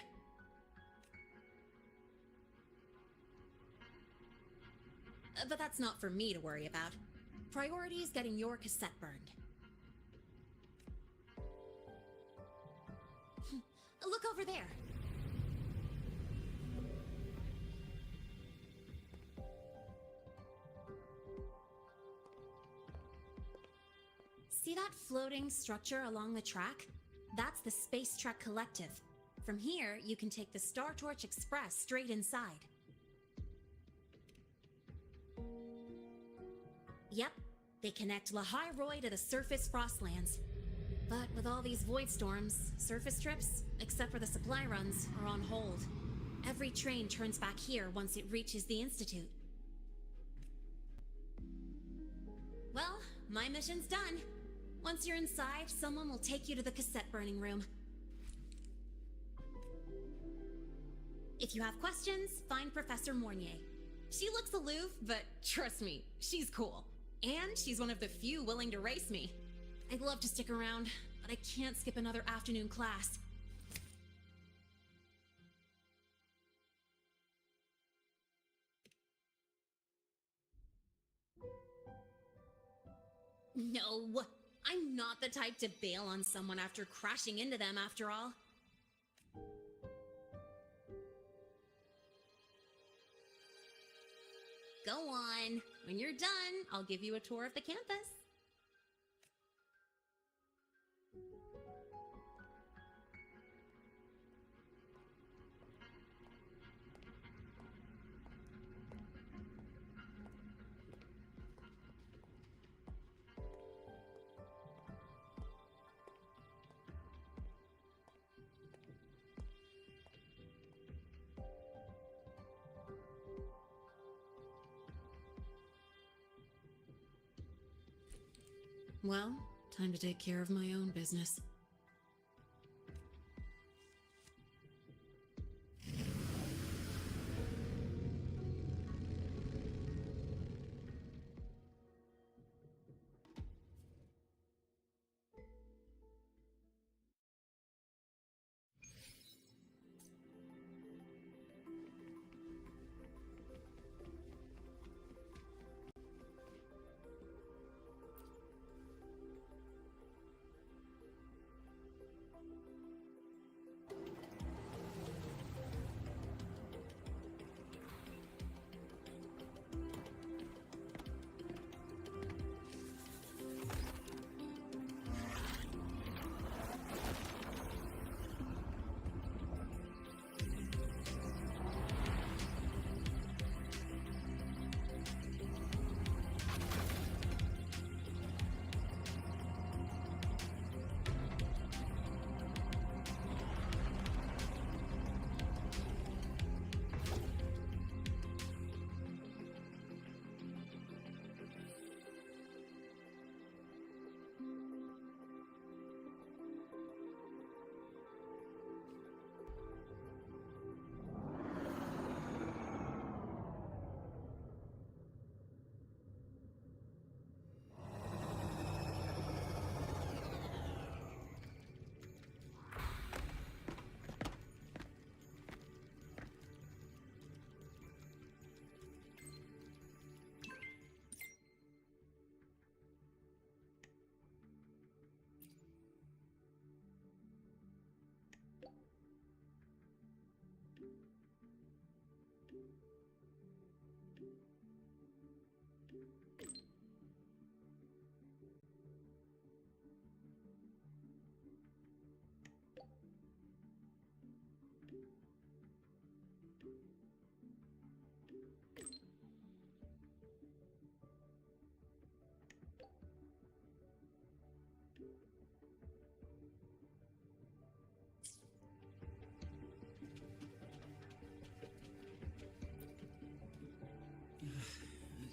But that's not for me to worry about. Priority is getting your cassette burned. Look over there. See that floating structure along the track? That's the Space Trek Collective. From here, you can take the Star Torch Express straight inside. Yep, they connect Lahai Roy to the surface Frostlands. But with all these void storms, surface trips, except for the supply runs, are on hold. Every train turns back here once it reaches the Institute. Well, my mission's done. Once you're inside, someone will take you to the cassette burning room. If you have questions, find Professor Mornier. She looks aloof, but trust me, she's cool. And she's one of the few willing to race me. I'd love to stick around, but I can't skip another afternoon class. No, I'm not the type to bail on someone after crashing into them, after all. Go on. When you're done, I'll give you a tour of the campus. Well, time to take care of my own business.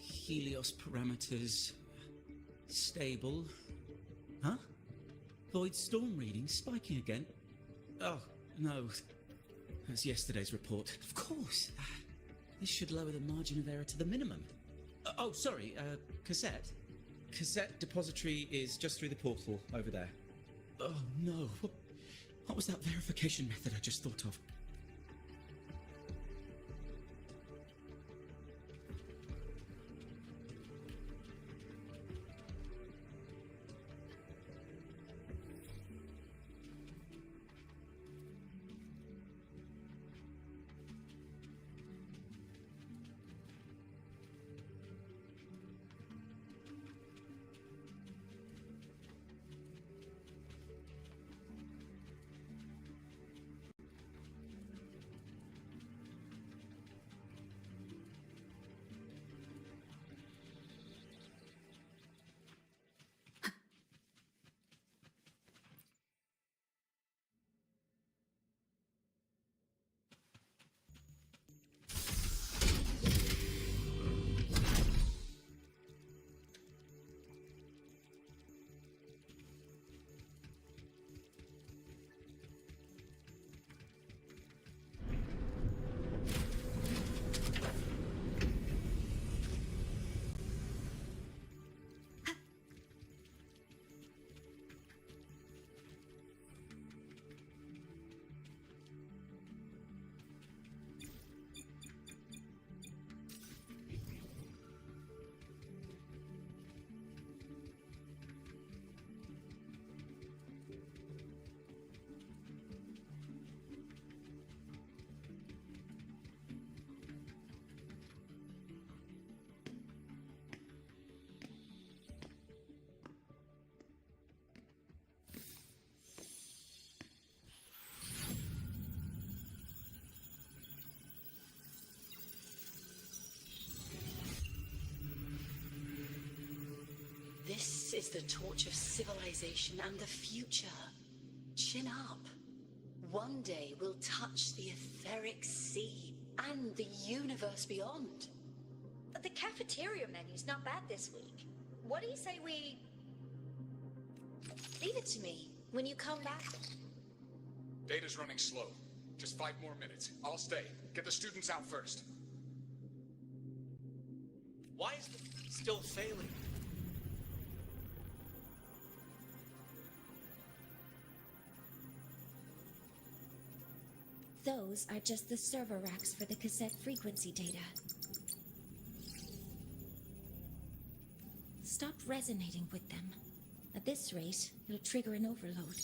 Helios parameters stable. Huh? Void storm reading spiking again? Oh, no. That's yesterday's report. Of course. This should lower the margin of error to the minimum. Oh, sorry, cassette. Cassette depository is just through the portal over there. Oh, no. What was that verification method I just thought of? This is the torch of civilization and the future. Chin up. One day we'll touch the etheric sea and the universe beyond. The cafeteria menu's not bad this week. What do you say we Leave it to me. When you come back... Data's running slow. Just 5 more minutes. I'll stay. Get the students out first. Why is it still failing? Those are just the server racks for the cassette frequency data. Stop resonating with them. At this rate, it'll trigger an overload.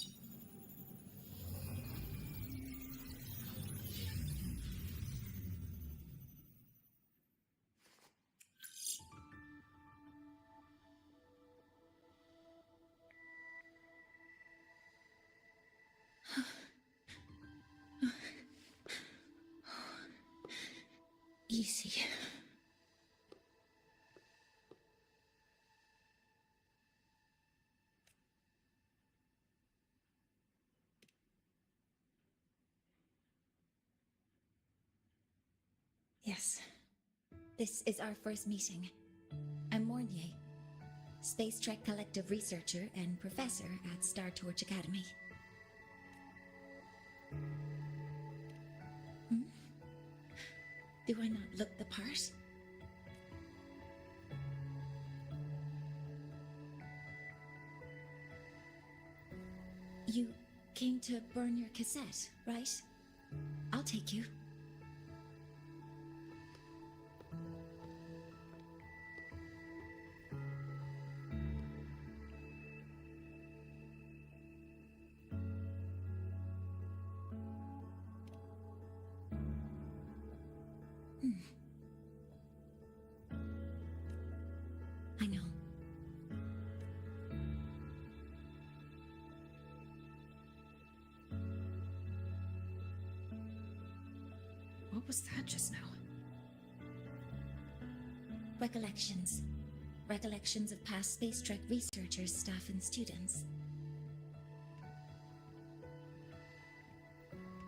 Easy. Yes. This is our first meeting. I'm Mornier, Space Trek Collective researcher and professor at Star Torch Academy. Do I not look the part? You came to burn your cassette, right? I'll take you. I know. What was that just now? Recollections. Recollections of past Space Trek researchers, staff, and students.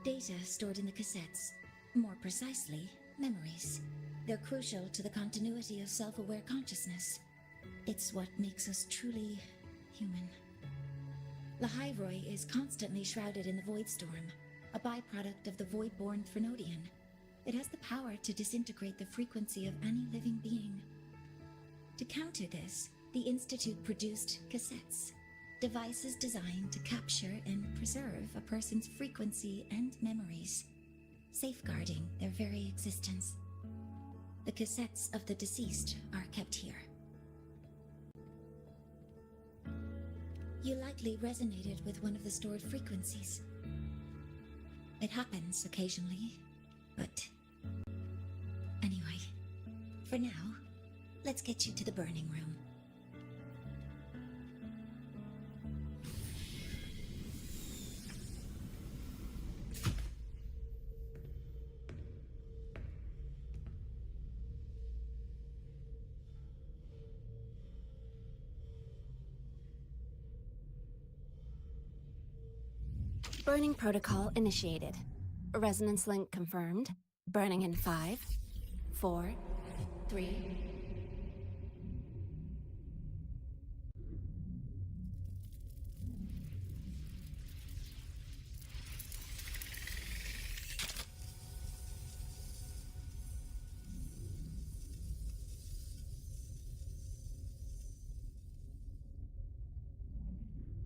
Data stored in the cassettes. More precisely, memories. They're crucial to the continuity of self-aware consciousness. It's what makes us truly human. Lahairoi is constantly shrouded in the Void Storm, a byproduct of the Void-born Threnodian. It has the power to disintegrate the frequency of any living being. To counter this, the Institute produced cassettes, devices designed to capture and preserve a person's frequency and memories, safeguarding their very existence. The cassettes of the deceased are kept here. You likely resonated with one of the stored frequencies. It happens occasionally, but... Anyway, for now, let's get you to the burning room. Burning protocol initiated. Resonance link confirmed. Burning in 5, 4, 3...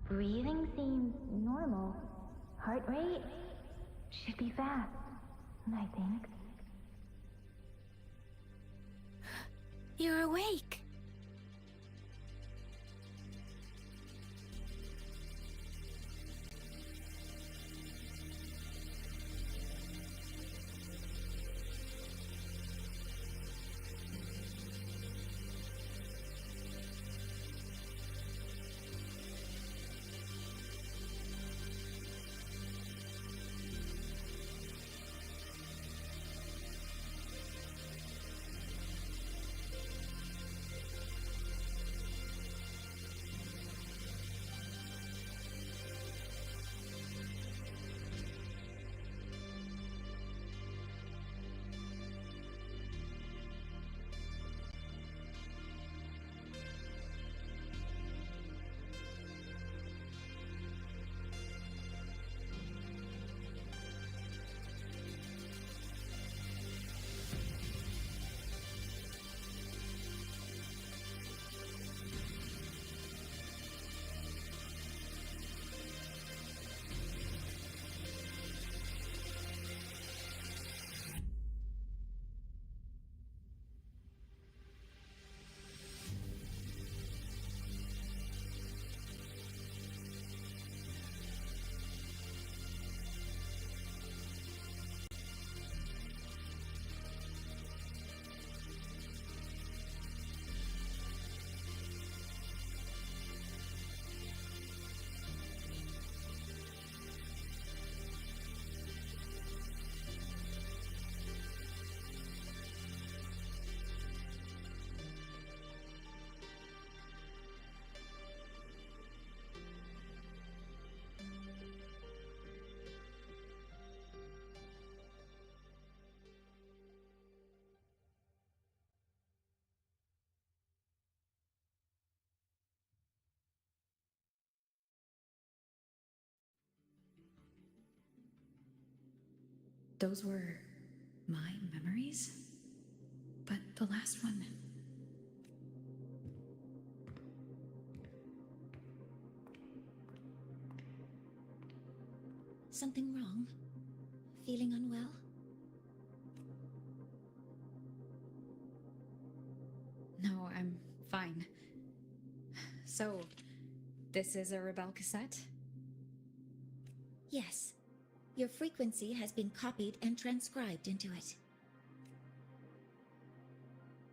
Breathing seems normal. Heart rate should be fast, I think. You're awake. those were my memories? But the last one... Something wrong? Feeling unwell? No, I'm fine. So, this is a Rebel cassette? Yes. Your frequency has been copied and transcribed into it.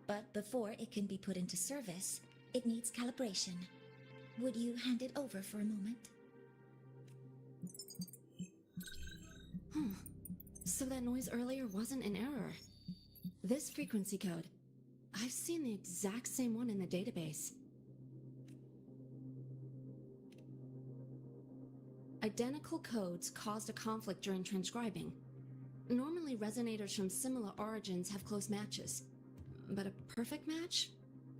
But before it can be put into service, it needs calibration. Would you hand it over for a moment? So that noise earlier wasn't an error. This frequency code, I've seen the exact same one in the database. Identical codes caused a conflict during transcribing. Normally, resonators from similar origins have close matches. But a perfect match?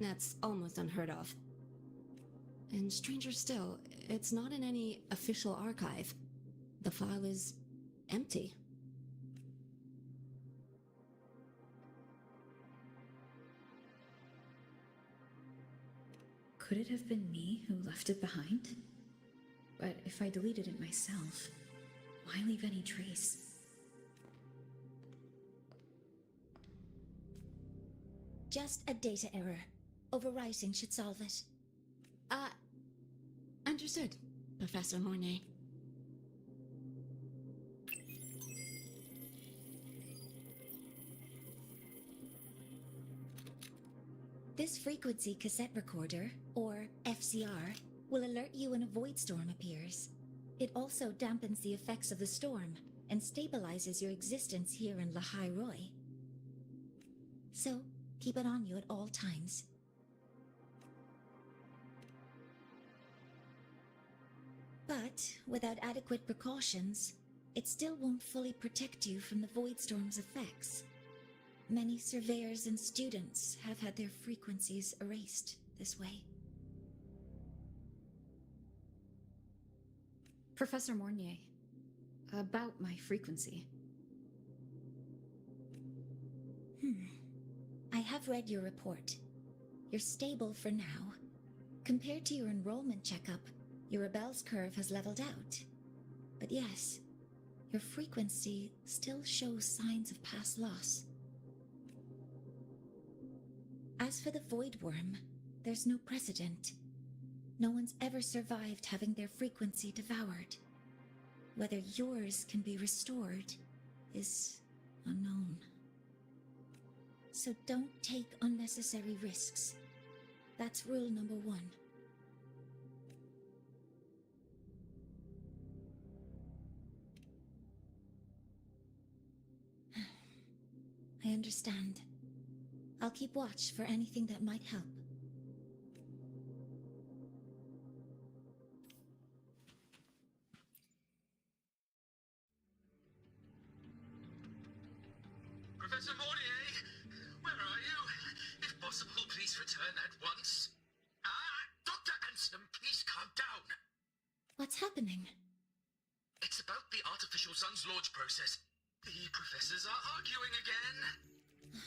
That's almost unheard of. And stranger still, it's not in any official archive. The file is empty. Could it have been me who left it behind? But if I deleted it myself, why leave any trace? Just a data error. Overwriting should solve it. Understood, Professor Mornay. This frequency cassette recorder, or FCR, will alert you when a void storm appears. It also dampens the effects of the storm and stabilizes your existence here in Lahai Roy. So, keep it on you at all times. But without adequate precautions, it still won't fully protect you from the void storm's effects. Many surveyors and students have had their frequencies erased this way. Professor Mornier, about my frequency. I have read your report. You're stable for now. Compared to your enrollment checkup, your rebel's curve has leveled out. But yes, your frequency still shows signs of past loss. As for the Void Worm, there's no precedent. No one's ever survived having their frequency devoured. Whether yours can be restored is unknown. So don't take unnecessary risks. That's rule number 1. I understand. I'll keep watch for anything that might help. Professor Mornier, where are you? If possible, please return at once. Dr. Ansem, please calm down. What's happening? It's about the artificial sun's launch process. The professors are arguing again.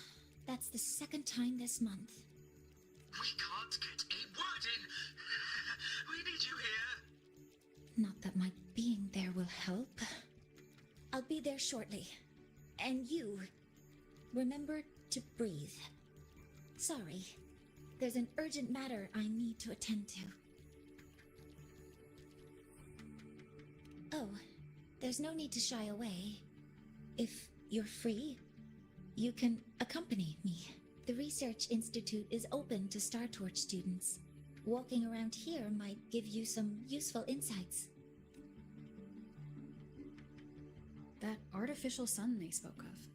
That's the second time this month. We can't get a word in. We need you here. Not that my being there will help. I'll be there shortly. And you, remember to breathe. Sorry, there's an urgent matter I need to attend to. Oh, there's no need to shy away. If you're free, you can accompany me. The Research Institute is open to Star Torch students. Walking around here might give you some useful insights. That artificial sun they spoke of.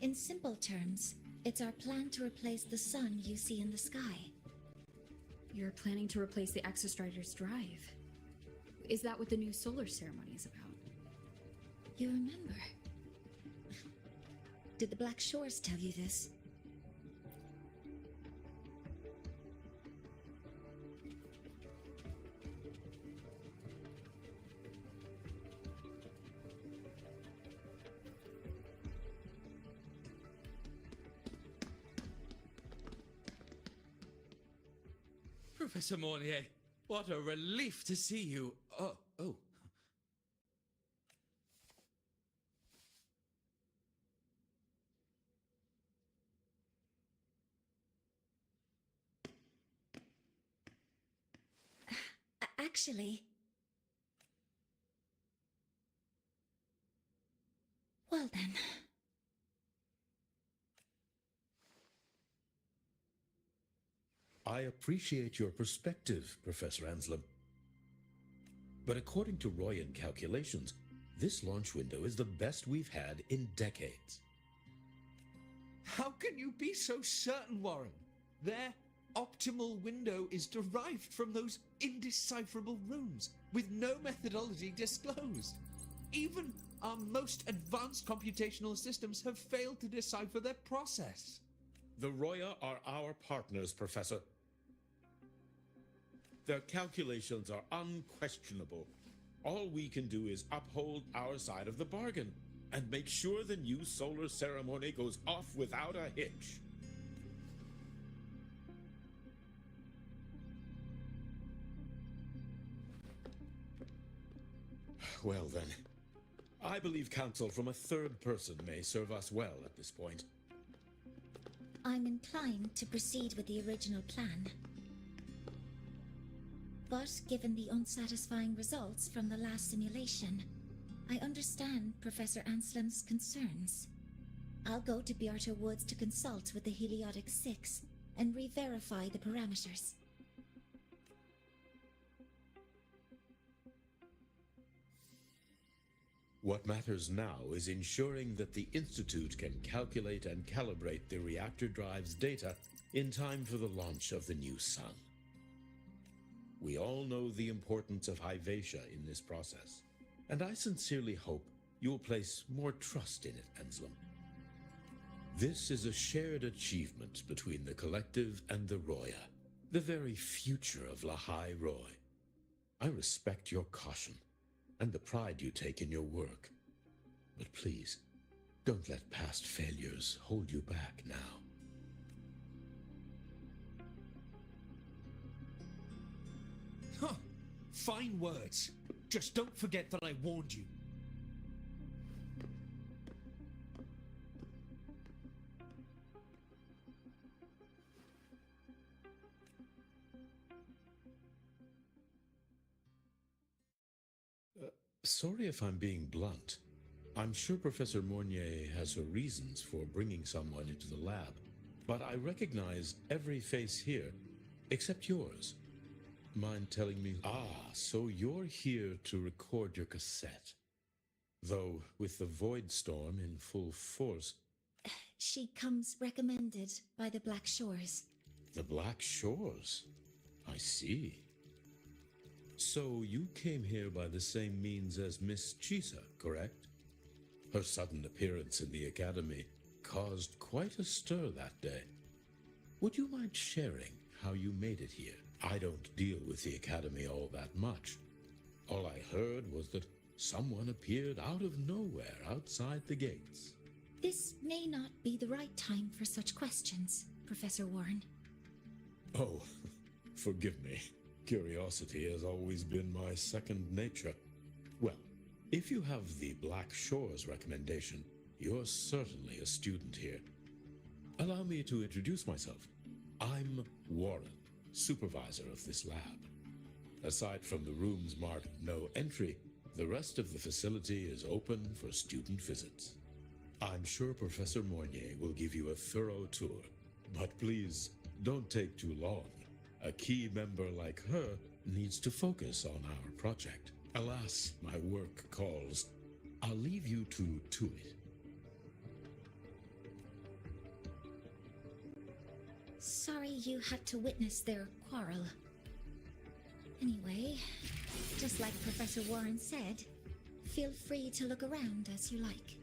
In simple terms, it's our plan to replace the sun you see in the sky. You're planning to replace the Exostrider's drive. Is that what the new solar ceremony is about? You remember? Did the Black Shores tell you this? Professor Mornier, what a relief to see you. Oh. Actually... Well then... I appreciate your perspective, Professor Anslem. But according to Royan calculations, this launch window is the best we've had in decades. How can you be so certain, Warren? Their optimal window is derived from those indecipherable runes, with no methodology disclosed. Even our most advanced computational systems have failed to decipher their process. The Roya are our partners, Professor. Their calculations are unquestionable. All we can do is uphold our side of the bargain and make sure the new solar ceremony goes off without a hitch. Well then, I believe counsel from a third person may serve us well at this point. I'm inclined to proceed with the original plan. But given the unsatisfying results from the last simulation, I understand Professor Anslem's concerns. I'll go to Beata Woods to consult with the Heliotic Six and re-verify the parameters. What matters now is ensuring that the Institute can calculate and calibrate the reactor drive's data in time for the launch of the new sun. We all know the importance of Hyvatia in this process, and I sincerely hope you'll place more trust in it, Anslem. This is a shared achievement between the Collective and the Roya, the very future of Lahai Roy. I respect your caution and the pride you take in your work. But please, don't let past failures hold you back now. Huh. Fine words. Just don't forget that I warned you. Sorry if I'm being blunt. I'm sure Professor Mornier has her reasons for bringing someone into the lab, but I recognize every face here, except yours. Mind telling me? So you're here to record your cassette. Though, with the Void Storm in full force... She comes recommended by the Black Shores. The Black Shores? I see. So you came here by the same means as Miss Chisa, correct? Her sudden appearance in the Academy caused quite a stir that day. Would you mind sharing how you made it here? I don't deal with the Academy all that much. All I heard was that someone appeared out of nowhere outside the gates. This may not be the right time for such questions, Professor Warren. Oh, forgive me. Curiosity has always been my second nature. Well, if you have the Black Shores recommendation, you're certainly a student here. Allow me to introduce myself. I'm Warren, supervisor of this lab. Aside from the rooms marked no entry, the rest of the facility is open for student visits. I'm sure Professor Mornier will give you a thorough tour, but please don't take too long. A key member like her needs to focus on our project. Alas, my work calls. I'll leave you to it. Sorry you had to witness their quarrel. Anyway, just like Professor Warren said, feel free to look around as you like.